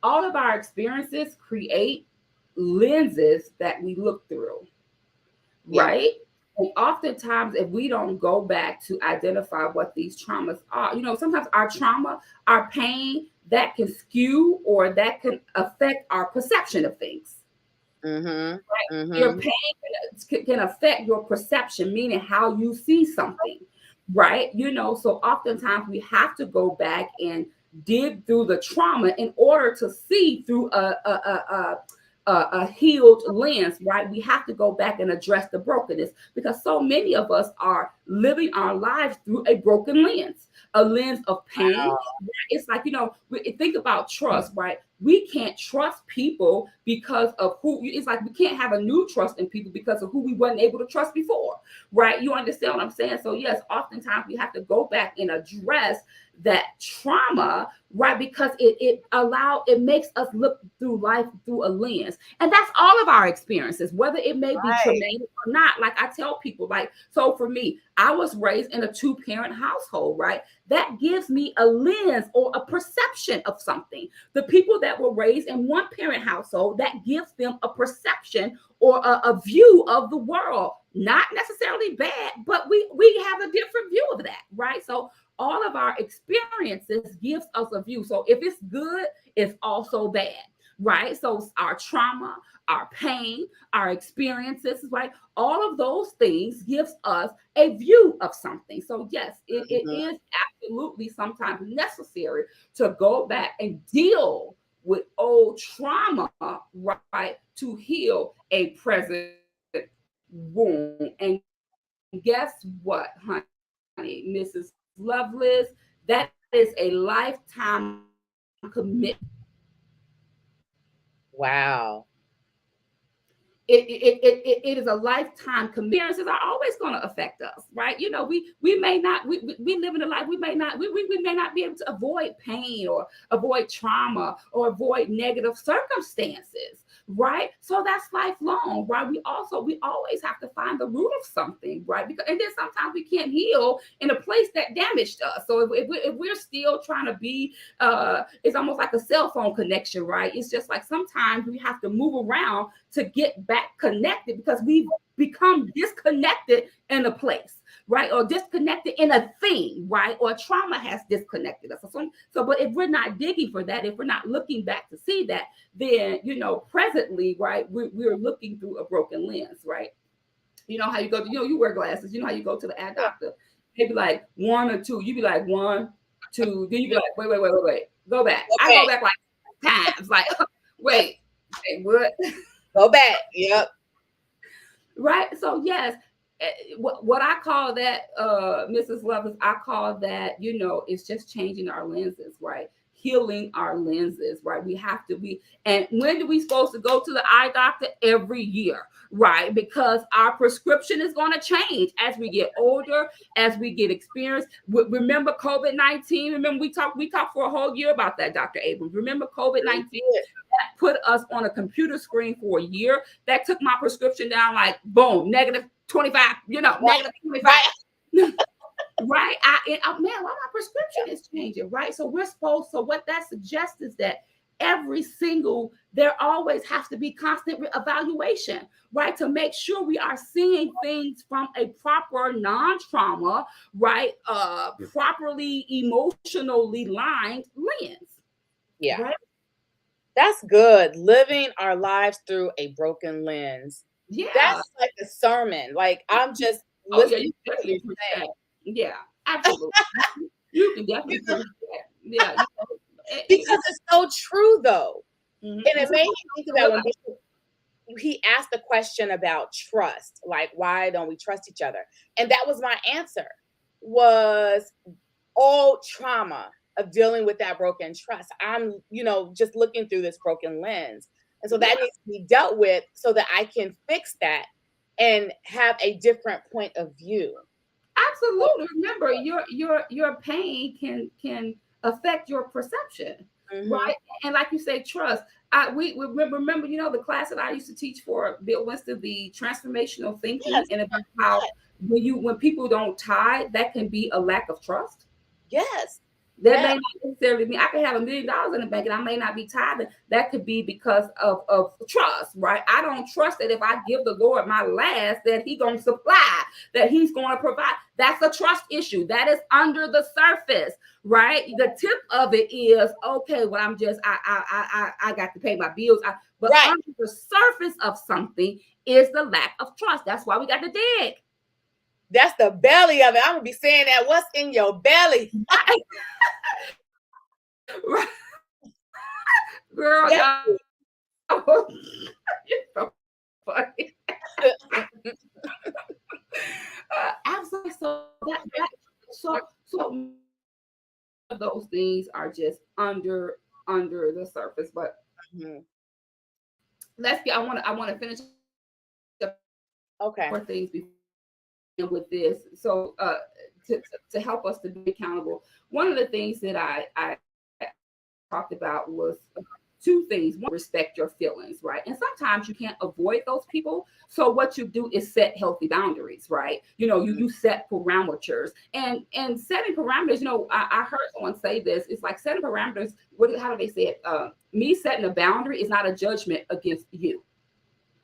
[SPEAKER 2] all of our experiences create lenses that we look through,
[SPEAKER 1] Yeah.
[SPEAKER 2] right? And oftentimes, if we don't go back to identify what these traumas are, sometimes our trauma, our pain, that can skew or that can affect our perception of things.
[SPEAKER 1] Mhm.
[SPEAKER 2] Your
[SPEAKER 1] Mhm.
[SPEAKER 2] pain can affect your perception, meaning how you see something, right? So oftentimes we have to go back and dig through the trauma in order to see through a healed lens, right? We have to go back and address the brokenness because so many of us are living our lives through a broken lens, a lens of pain. It's like, think about trust, right? We can't trust people because of it's like we can't have a new trust in people because of who we weren't able to trust before, right? You understand what I'm saying? So yes, oftentimes we have to go back and address that trauma, right? Because it makes us look through life through a lens. And that's all of our experiences, whether it may be
[SPEAKER 1] Right.
[SPEAKER 2] traumatic or not. Like I tell people, like, so for me, I was raised in a 2-parent household, right? That gives me a lens or a perception of something. The people that were raised in 1-parent household, that gives them a perception or a view of the world. Not necessarily bad, but we have a different view of that, right? So all of our experiences gives us a view. So if it's good, it's also bad, right? So our trauma, our pain, our experiences, right? All of those things gives us a view of something. So yes, it
[SPEAKER 1] Mhm.
[SPEAKER 2] is absolutely sometimes necessary to go back and deal with old trauma, right, to heal a present wound. And guess what, honey, Mrs. Lovelace, that is a lifetime commitment.
[SPEAKER 1] Wow.
[SPEAKER 2] It is a lifetime commitment. Experiences are always going to affect us, right? We may not we live in a life, we may not be able to avoid pain or avoid trauma or avoid negative circumstances, right? So that's lifelong, right? We always have to find the root of something, right? Because and then sometimes we can't heal in a place that damaged us. So if we're still trying to be it's almost like a cell phone connection, right? It's just like sometimes we have to move around to get back connected because we've become disconnected in a place, right? Or disconnected in a thing, right? Or trauma has disconnected us. But if we're not digging for that, if we're not looking back to see that, then, presently, right, we're looking through a broken lens, right? You know how you go to, you wear glasses, you know how you go to the eye doctor, they be like 1 or 2, you be like 1, 2, then you be like, wait, go back. I go
[SPEAKER 1] Okay.
[SPEAKER 2] back like times, like, wait, what?
[SPEAKER 1] Go back. Yep.
[SPEAKER 2] Right? So yes, what I call that, Mrs. Lovers, I call that, it's just changing our lenses, right? Healing our lenses, right? And when do we supposed to go to the eye doctor? Every year, right? Because our prescription is going to change as we get older, as we get experience. Remember COVID-19? Remember we talked for a whole year about that, Dr. Abrams. Remember COVID-19? That put us on a computer screen for a year. That took my prescription down like boom, -25, negative 25.
[SPEAKER 1] Right.
[SPEAKER 2] Right. Man, why my prescription is changing, right? So what that suggests is that there always has to be constant evaluation, right? To make sure we are seeing things from a proper non-trauma, right? Properly emotionally lined lens,
[SPEAKER 1] Yeah.
[SPEAKER 2] right?
[SPEAKER 1] That's good. Living our lives through a broken lens.
[SPEAKER 2] Yeah.
[SPEAKER 1] That's like a sermon. Like I'm just
[SPEAKER 2] Oh yeah,
[SPEAKER 1] listening
[SPEAKER 2] you
[SPEAKER 1] to
[SPEAKER 2] can
[SPEAKER 1] what you're
[SPEAKER 2] definitely preach
[SPEAKER 1] saying.
[SPEAKER 2] that. Yeah, absolutely. You can definitely preach that. Yeah,
[SPEAKER 1] Because it's so true though. And
[SPEAKER 2] and
[SPEAKER 1] it
[SPEAKER 2] so
[SPEAKER 1] made me think about when
[SPEAKER 2] realize,
[SPEAKER 1] Bishop he asked the question about trust, like why don't we trust each other? And that was my answer was all trauma of dealing with that broken trust. I'm, just looking through this broken lens. And so
[SPEAKER 2] yeah,
[SPEAKER 1] that needs to be dealt with so that I can fix that and have a different point of view.
[SPEAKER 2] absolutely. Remember, your pain can affect your perception,
[SPEAKER 1] Mhm.
[SPEAKER 2] right? And like you say, trust. We remember, the class that I used to teach for Bill Winston, the transformational thinking,
[SPEAKER 1] Yes,
[SPEAKER 2] and about how when people don't tie, that can be a lack of trust.
[SPEAKER 1] yes.
[SPEAKER 2] That
[SPEAKER 1] Yeah.
[SPEAKER 2] may not necessarily mean I could have $1 million in the bank and I may not be tithing. That could be because of trust, right? I don't trust that if I give the Lord my last, that He gonna supply, that He's gonna provide. That's a trust issue. That is under the surface, right? The tip of it is okay. Well, I'm just I got to pay my bills. But
[SPEAKER 1] Right.
[SPEAKER 2] under the surface of something is the lack of trust. That's why we got to dig.
[SPEAKER 1] That's the belly of it. I'm gonna be saying that. What's in your belly?
[SPEAKER 2] Girl,
[SPEAKER 1] Yes.
[SPEAKER 2] y'all. You're so funny. Absolutely. So those things are just under the surface. But
[SPEAKER 1] Mhm.
[SPEAKER 2] let's get. I want to finish up
[SPEAKER 1] Okay.
[SPEAKER 2] more things before with this. So to help us to be accountable, one of the things that I talked about was two things. One, respect your feelings, right? And sometimes you can't avoid those people. So what you do is set healthy boundaries, right? You set parameters, and setting parameters. I heard someone say this. It's like setting parameters. How do they say it? Me setting a boundary is not a judgment against you.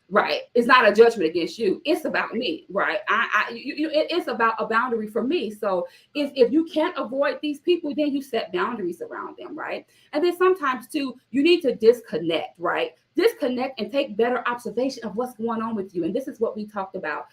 [SPEAKER 2] Right. It's not a judgment against you. It's about me. Right. It's about a boundary for me. So if you can't avoid these people, then you set boundaries around them. Right. And then sometimes too, you need to disconnect. Right. Disconnect and take better observation of what's going on with you. And this is what we talked about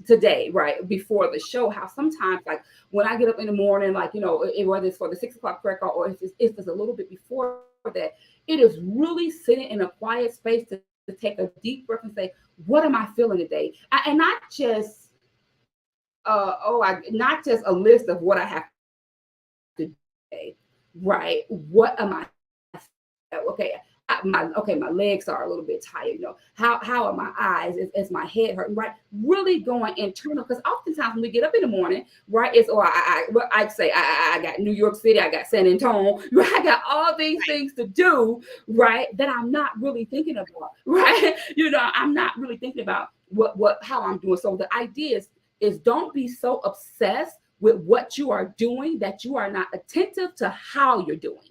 [SPEAKER 2] today, right before the show. How sometimes, like when I get up in the morning, like whether it's for the 6 o'clock prayer call or if it's a little bit before that, it is really sitting in a quiet space to take a deep breath and say, what am I feeling today? And not just not just a list of what I have to do today, right? What am I my legs are a little bit tired, how are my eyes, is my head hurting, right? Really going internal, because oftentimes when we get up in the morning, right, it's I'd say I got New York City, I got San Antonio, right? I got all these things to do, right, that I'm not really thinking about, right? I'm not really thinking about how I'm doing. So the idea is don't be so obsessed with what you are doing that you are not attentive to how you're doing.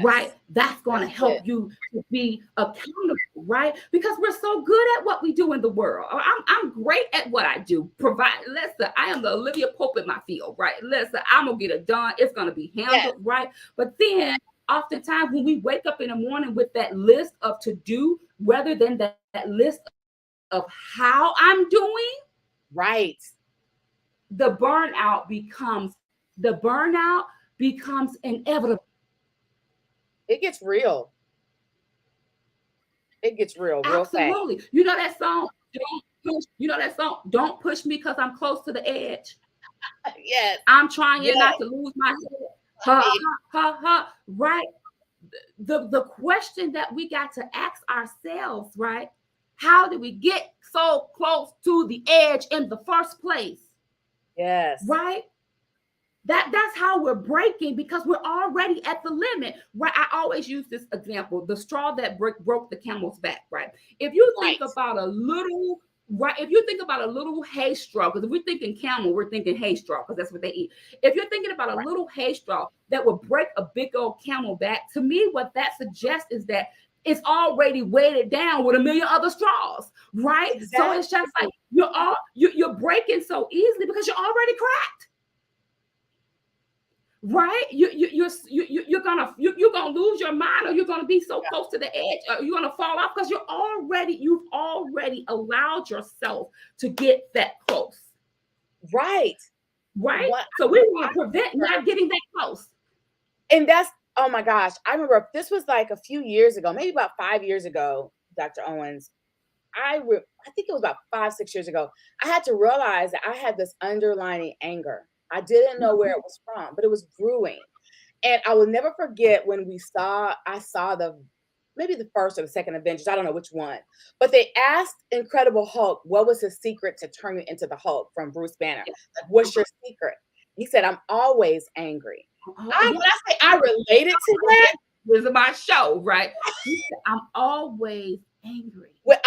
[SPEAKER 2] Right?
[SPEAKER 1] Yes.
[SPEAKER 2] That's going to
[SPEAKER 1] That's it.
[SPEAKER 2] help you to be accountable, right? Because we're so good at what we do in the world. I'm great at what I do. Listen, I am the Olivia Pope in my field, right? Listen, I'm going to get it done. It's going to be
[SPEAKER 1] Yes.
[SPEAKER 2] handled, right? But then oftentimes when we wake up in the morning with that list of to do, rather than that list of how I'm doing,
[SPEAKER 1] Right.
[SPEAKER 2] the burnout becomes inevitable.
[SPEAKER 1] It gets real. It gets real, real fast.
[SPEAKER 2] Absolutely. You know that song? Don't push. You know that song? Don't push me because I'm close to the edge.
[SPEAKER 1] Yes.
[SPEAKER 2] I'm trying
[SPEAKER 1] Yes.
[SPEAKER 2] not to lose my head. Ha ha ha ha. Right. The question that we got to ask ourselves, right? How did we get so close to the edge in the first place?
[SPEAKER 1] Yes.
[SPEAKER 2] Right? That's how we're breaking, because we're already at the limit, right? I always use this example: the straw that broke the camel's back, right? If you think
[SPEAKER 1] Right.
[SPEAKER 2] about a little, right, if you think about a little hay straw, because if we're thinking camel, we're thinking hay straw, because that's what they eat. If you're thinking about a
[SPEAKER 1] Right.
[SPEAKER 2] little hay straw that would break a big old camel back, to me what that suggests is that it's already weighted down with a million other straws, right? So it's just like
[SPEAKER 1] Exactly.
[SPEAKER 2] you're breaking so easily because you're already cracked. Right, you're gonna lose your mind, or you're gonna be so close to the edge, or you're gonna fall off, because you've already allowed yourself to get that close.
[SPEAKER 1] Right.
[SPEAKER 2] Right,
[SPEAKER 1] What
[SPEAKER 2] so we
[SPEAKER 1] I
[SPEAKER 2] want to prevent
[SPEAKER 1] remember,
[SPEAKER 2] not getting that close.
[SPEAKER 1] and that's, oh my gosh, I remember this was like a few years ago, maybe about 5 years ago, Dr. Owens. I think it was about 5, 6 years ago. I had to realize that I had this underlining anger. I didn't know where it was from, but it was brewing. And I will never forget when I saw maybe the first or the second Avengers, I don't know which one. But they asked Incredible Hulk what was his secret to turning into the Hulk from Bruce Banner. Like, what's your secret? He said, I'm always angry. When
[SPEAKER 2] Yeah,
[SPEAKER 1] I say I related to that,
[SPEAKER 2] this is my show, right? I'm always angry.
[SPEAKER 1] when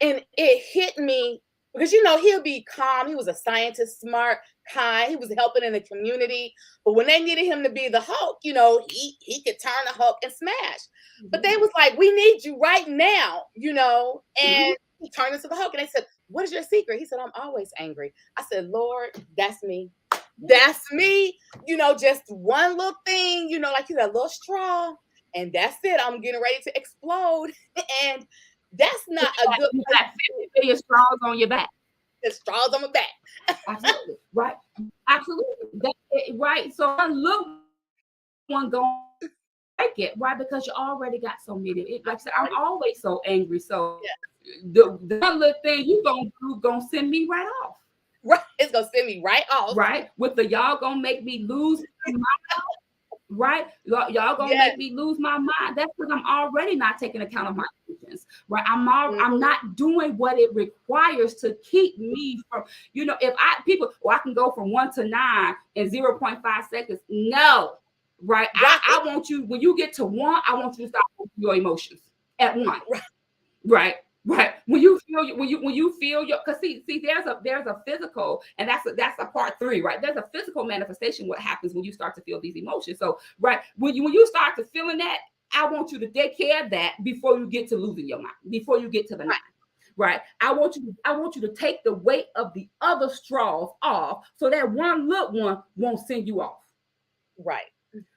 [SPEAKER 1] and it hit me because he'll be calm. He was a scientist, smart, kind. He was helping in the community. But when they needed him to be the Hulk, he could turn the Hulk and smash. But they
[SPEAKER 2] Mhm.
[SPEAKER 1] was like, "We need you right now,"
[SPEAKER 2] Mhm.
[SPEAKER 1] and he turned into the Hulk. And they said, "What is your secret?" He said, "I'm always angry." I said, "Lord, that's me.
[SPEAKER 2] Yeah.
[SPEAKER 1] That's me." Just one little thing, like you got a little straw, and that's it. I'm getting ready to explode, and that's not a good
[SPEAKER 2] You
[SPEAKER 1] place
[SPEAKER 2] got 50 million straws on your back.
[SPEAKER 1] to straws on my back.
[SPEAKER 2] Absolutely. Right. Absolutely. Right. So I look one going like it. Why? Because you already got so many. Like I said, I'm always so angry. So
[SPEAKER 1] Yeah.
[SPEAKER 2] the one little thing you gonna do gonna send me right off.
[SPEAKER 1] Right. It's gonna send me right off.
[SPEAKER 2] Right? With the y'all gonna make me lose my mind. Right? Y'all gonna
[SPEAKER 1] Yes.
[SPEAKER 2] make me lose my mind. That's because I'm already not taking account of my emotions. Right? I'm
[SPEAKER 1] Mhm.
[SPEAKER 2] not doing what it requires to keep me from, if I can go from 1 to 9 in 0.5 seconds. No. Right?
[SPEAKER 1] Right.
[SPEAKER 2] I want you, when you get to 1, I want you to stop your emotions at 1.
[SPEAKER 1] Right.
[SPEAKER 2] Right. Right. When you feel your, because see there's a physical, and that's a part 3, right? There's a physical manifestation what happens when you start to feel these emotions. So right, when you start to feeling that, I want you to take care of that before you get to losing your mind, before you get to the 9.
[SPEAKER 1] Right.
[SPEAKER 2] Right. I want you to take the weight of the other straws off, so that one little one won't send you off.
[SPEAKER 1] Right.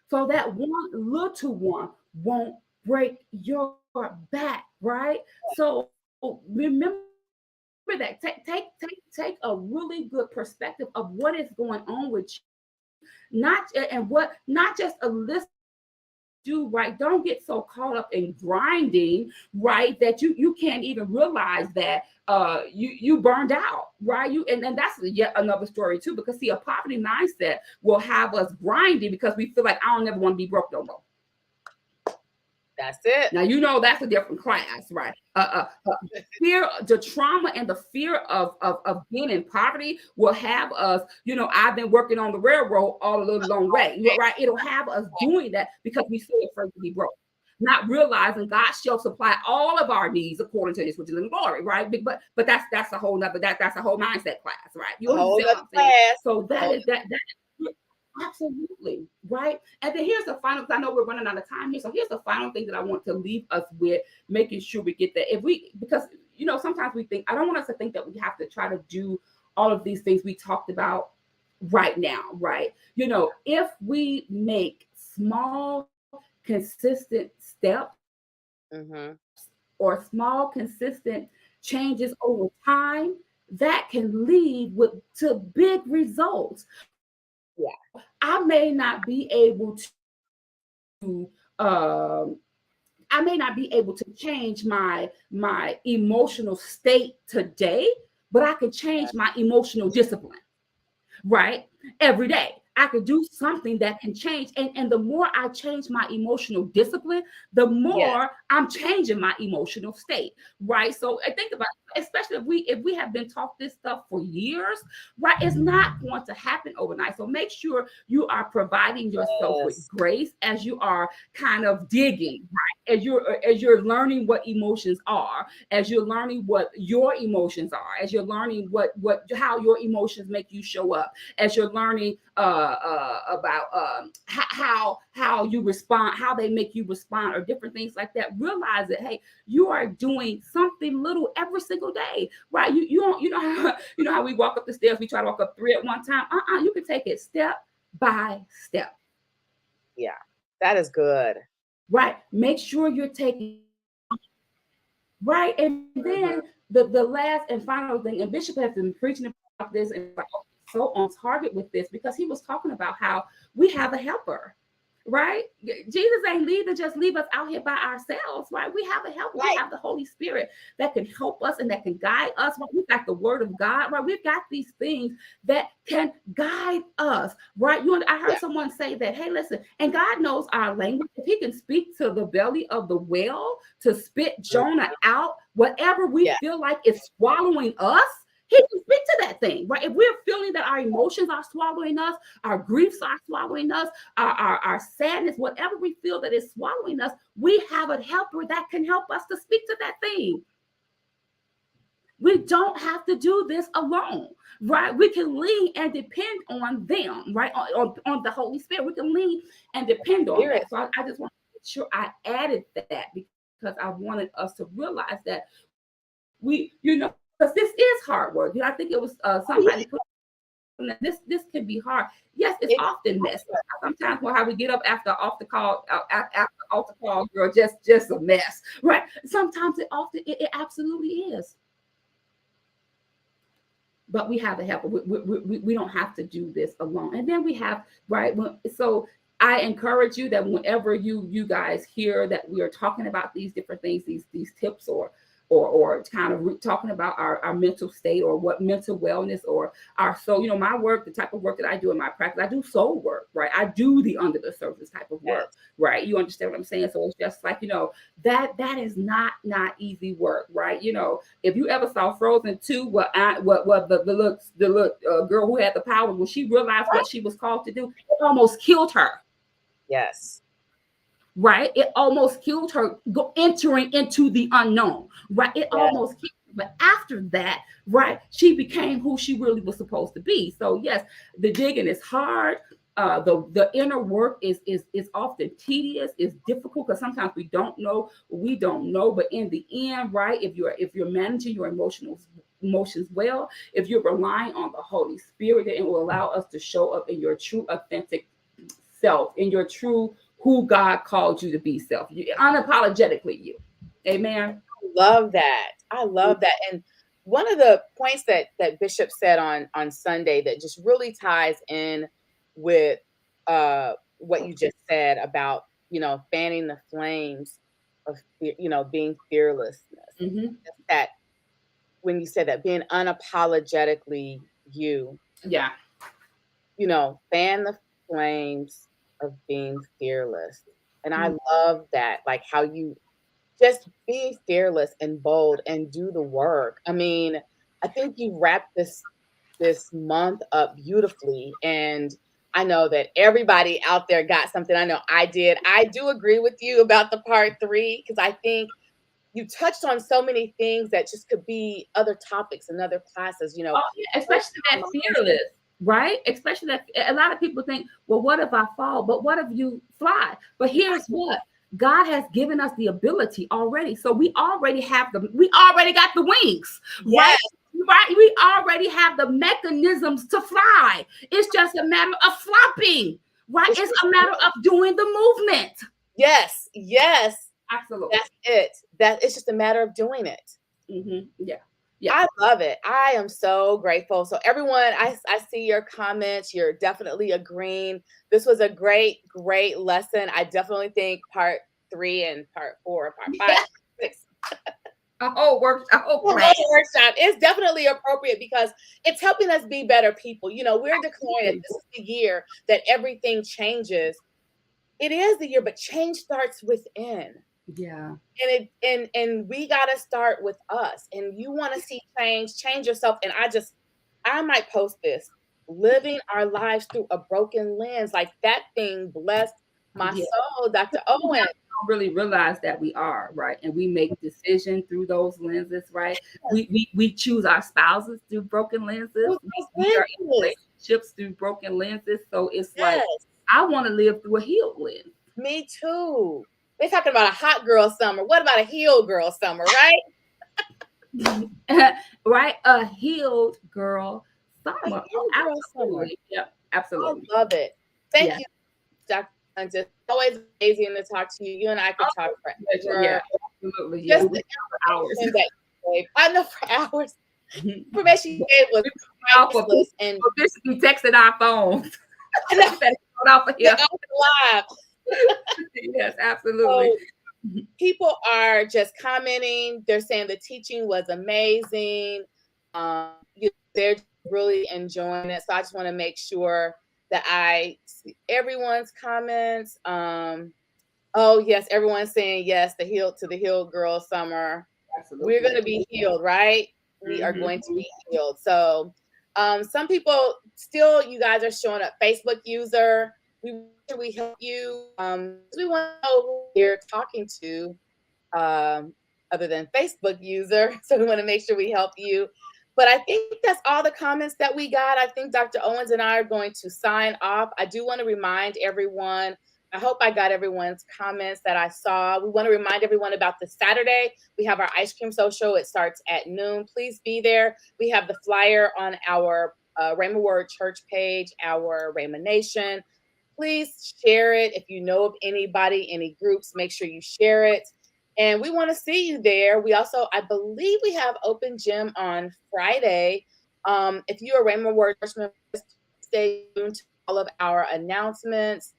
[SPEAKER 2] So that one little one won't break your back, right? So remember that. Take a really good perspective of what is going on with you, not just a list do, right. Don't get so caught up in grinding, right, that you can't even realize that you burned out, right. And that's yet another story too, because see, a poverty mindset will have us grinding because we feel like I don't ever want to be broke no more.
[SPEAKER 1] That's it.
[SPEAKER 2] Now that's a different class, right? Fear, the trauma and the fear of being in poverty will have us. I've been working on the railroad all a little long way, right? It'll have us doing that because we so afraid to be broke, not realizing God shall supply all of our needs according to His riches and glory, right? But that's a whole nother that's a whole mindset class, right? You
[SPEAKER 1] A whole
[SPEAKER 2] understand what
[SPEAKER 1] other
[SPEAKER 2] I'm saying?
[SPEAKER 1] class.
[SPEAKER 2] So
[SPEAKER 1] A whole
[SPEAKER 2] that absolutely, right? And then here's the final, because I know we're running out of time here. So here's the final thing that I want to leave us with, making sure we get that. Because sometimes we think, I don't want us to think that we have to try to do all of these things we talked about right now, right? If we make small, consistent steps,
[SPEAKER 1] Mhm.
[SPEAKER 2] or small, consistent changes over time, that can lead to big results.
[SPEAKER 1] Yeah.
[SPEAKER 2] I may not be able um, change my emotional state today, but I can change my emotional discipline, right? Every day. I could do something that can change. And the more I change my emotional discipline, the
[SPEAKER 1] Yes.
[SPEAKER 2] more I'm changing my emotional state. Right. So I think about, especially if we have been taught this stuff for years, right? It's not going to happen overnight. So make sure you are providing yourself with
[SPEAKER 1] Yes.
[SPEAKER 2] grace as you are kind of digging, right? As you're learning what emotions are, as you're learning what your emotions are, as you're learning how your emotions make you show up, as you're learning about how you respond, how they make you respond, or different things like that. Realize that, hey, you are doing something little every single day, right? You don't, how we walk up the stairs, we try to walk up 3 at one time. You can take it step by step.
[SPEAKER 1] Yeah. That is good.
[SPEAKER 2] Right. Make sure you're taking right. And then
[SPEAKER 1] Mhm.
[SPEAKER 2] the last and final thing, and Bishop has been preaching about this and so on target with this, because he was talking about how we have a helper. Right? Jesus ain't just leave us out here by ourselves, right? We have a helper. We
[SPEAKER 1] Right.
[SPEAKER 2] have the Holy Spirit that can help us and that can guide us. Right? We've got the Word of God, right? We've got these things that can guide us, right? I heard
[SPEAKER 1] Yeah.
[SPEAKER 2] someone say that, hey, listen, and God knows our language. If He can speak to the belly of the whale to spit
[SPEAKER 1] Mhm.
[SPEAKER 2] Jonah out, whatever we
[SPEAKER 1] Yeah.
[SPEAKER 2] feel like is swallowing us, He can speak to that thing, right? If we're feeling that our emotions are swallowing us, our griefs are swallowing us, our sadness, whatever we feel that is swallowing us, we have a helper that can help us to speak to that thing. We don't have to do this alone, right? We can lean and depend on them, right? On the Holy Spirit. We can lean and depend on
[SPEAKER 1] Spirit.
[SPEAKER 2] that. So I just want to make sure I added that because I wanted us to realize that because this is hard work. I think it was somebody put
[SPEAKER 1] Oh, yeah.
[SPEAKER 2] this can be hard. Yes, it's often
[SPEAKER 1] It's
[SPEAKER 2] messy. Sometimes how we get up after off the call, after altar call, girl, just a mess, right? Sometimes it absolutely is. But we have the help. We don't have to do this alone. And then we have, right? So I encourage you that whenever you guys hear that we are talking about these different things, these tips or kind of talking about our mental state or what mental wellness or our soul. My work, the type of work that I do in my practice, I do soul work, right? I do the under the surface type of work,
[SPEAKER 1] yes.
[SPEAKER 2] right? You understand what I'm saying? So it's just like, that is not easy work, right? If you ever saw Frozen 2, what the girl who had the powers, when she realized what she was called to do, it almost killed her,
[SPEAKER 1] Yes.
[SPEAKER 2] right? It almost killed her entering into the unknown, right? It
[SPEAKER 1] Yes.
[SPEAKER 2] almost killed her. But after that, right, she became who she really was supposed to be. So yes, the digging is hard. The inner work is often tedious, is difficult because sometimes we don't know. But in the end, right, if you're managing your emotions well, if you're relying on the Holy Spirit, then it will allow us to show up in your true authentic self, in your true who God called you to be self. Unapologetically you. Amen.
[SPEAKER 1] Love that. I love that. And one of the points that Bishop said on Sunday that just really ties in with what you just said about, fanning the flames of being fearlessness.
[SPEAKER 2] Mm-hmm.
[SPEAKER 1] That when you said that being unapologetically you,
[SPEAKER 2] Yeah.
[SPEAKER 1] fan the flames of being fearless. And I
[SPEAKER 2] Mm-hmm.
[SPEAKER 1] love that, like how you just be fearless and bold and do the work. I mean, I think you wrapped this month up beautifully, and I know that everybody out there got something. I know I did. I do agree with you about the part 3 because I think you touched on so many things that just could be other topics and other classes,
[SPEAKER 2] Oh, yeah, especially that fearless, right? Especially that a lot of people think, well, what if I fall? But what if you fly? But here's what. God has given us the ability already. So we already got the wings, right?
[SPEAKER 1] Yes,
[SPEAKER 2] Right? We already have the mechanisms to fly. It's just a matter of flopping, right?
[SPEAKER 1] it's
[SPEAKER 2] It's
[SPEAKER 1] just
[SPEAKER 2] a matter of doing the movement.
[SPEAKER 1] yes, yes.
[SPEAKER 2] Absolutely.
[SPEAKER 1] That's it. That it's just a matter of doing it.
[SPEAKER 2] Yeah. Yeah.
[SPEAKER 1] I love it. I am so grateful. So everyone, I see your comments. You're definitely agreeing. This was a great lesson. I definitely think part 3 and part 4, part 5,
[SPEAKER 2] Yeah.
[SPEAKER 1] 6,
[SPEAKER 2] A whole
[SPEAKER 1] the
[SPEAKER 2] class.
[SPEAKER 1] whole workshop is definitely appropriate because it's helping us be better people. We're declaring that this is the year that everything changes. It is the year, but change starts within.
[SPEAKER 2] Yeah.
[SPEAKER 1] And we got to start with us, and you want to see change yourself. And I might post this: living our lives through a broken lens, like that thing blessed my
[SPEAKER 2] Yeah.
[SPEAKER 1] soul, Dr. Owen.
[SPEAKER 2] Sometimes we don't really realize that we are, right, and we make decisions through those lenses, right? We choose our spouses through broken lenses.
[SPEAKER 1] Through
[SPEAKER 2] We
[SPEAKER 1] those
[SPEAKER 2] are in
[SPEAKER 1] lenses.
[SPEAKER 2] relationships through broken lenses. So it's like
[SPEAKER 1] Yes,
[SPEAKER 2] I want to live through a healed lens.
[SPEAKER 1] me too. They're talking about a hot girl summer. What about a heel girl summer, right?
[SPEAKER 2] Right, a healed girl
[SPEAKER 1] A
[SPEAKER 2] summer. Oh,
[SPEAKER 1] heel girl summer.
[SPEAKER 2] absolutely. Yeah,
[SPEAKER 1] I
[SPEAKER 2] absolutely.
[SPEAKER 1] love it. Thank
[SPEAKER 2] Yeah.
[SPEAKER 1] you, Dr. Hunter. Always amazing to talk to you. You and I could talk
[SPEAKER 2] Oh, pleasure. Yeah,
[SPEAKER 1] forever.
[SPEAKER 2] absolutely. Yeah,
[SPEAKER 1] Just
[SPEAKER 2] we
[SPEAKER 1] the
[SPEAKER 2] for hours.
[SPEAKER 1] information that you gave. I know for hours.
[SPEAKER 2] We
[SPEAKER 1] Information you gave was
[SPEAKER 2] off of
[SPEAKER 1] priceless. And
[SPEAKER 2] this be texting our phones.
[SPEAKER 1] I know
[SPEAKER 2] We better get off of
[SPEAKER 1] the
[SPEAKER 2] here.
[SPEAKER 1] live.
[SPEAKER 2] Yes, absolutely.
[SPEAKER 1] So people are just commenting. They're saying the teaching was amazing. They're really enjoying it. So I just want to make sure that I see everyone's comments. Oh yes, everyone's saying yes. The healed girl summer. We're going
[SPEAKER 2] Absolutely.
[SPEAKER 1] to be healed, right? We are going to
[SPEAKER 2] Hmm.
[SPEAKER 1] be healed. So, some people still, you guys are showing up. Facebook user, we help you. We want to know who you're talking to. Um, other than Facebook user. So we want to make sure we help you. But I think that's all the comments that we got. I think Dr. Owens and I are going to sign off. I do want to remind everyone. I hope I got everyone's comments that I saw. We want to remind everyone about this Saturday. We have our ice cream social. It starts at noon. Please be there. We have the flyer on our Rhema Word Church page, our Rhema Nation. Please share it. If you know of anybody, any groups, make sure you share it. And we want to see you there. We also, I believe we have open gym on Friday. If you are Raymond Word Church member, stay tuned to all of our announcements.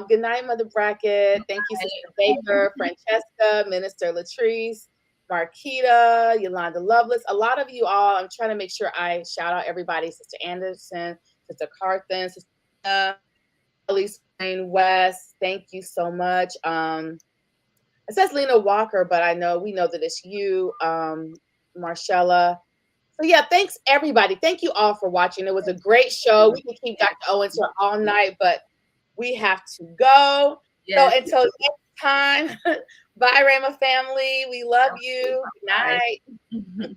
[SPEAKER 1] Good night, Mother Brackett. Thank you, Sister Baker, Francesca, Minister Latrice, Marquita, Yolanda Lovelace. A lot of you all, I'm trying to make sure I shout out everybody. Sister Anderson, Sister Carthen, Sister Elise Wayne West. Thank you so much. It says Lena Walker, but we know that it's you, Marcella. So yeah, thanks everybody. Thank you all for watching. It was a great show. We can keep Dr. Owens here all night, but we have to go. So
[SPEAKER 2] Yes.
[SPEAKER 1] until next time, bye, Rama family. We love you. Good
[SPEAKER 2] Bye.
[SPEAKER 1] night.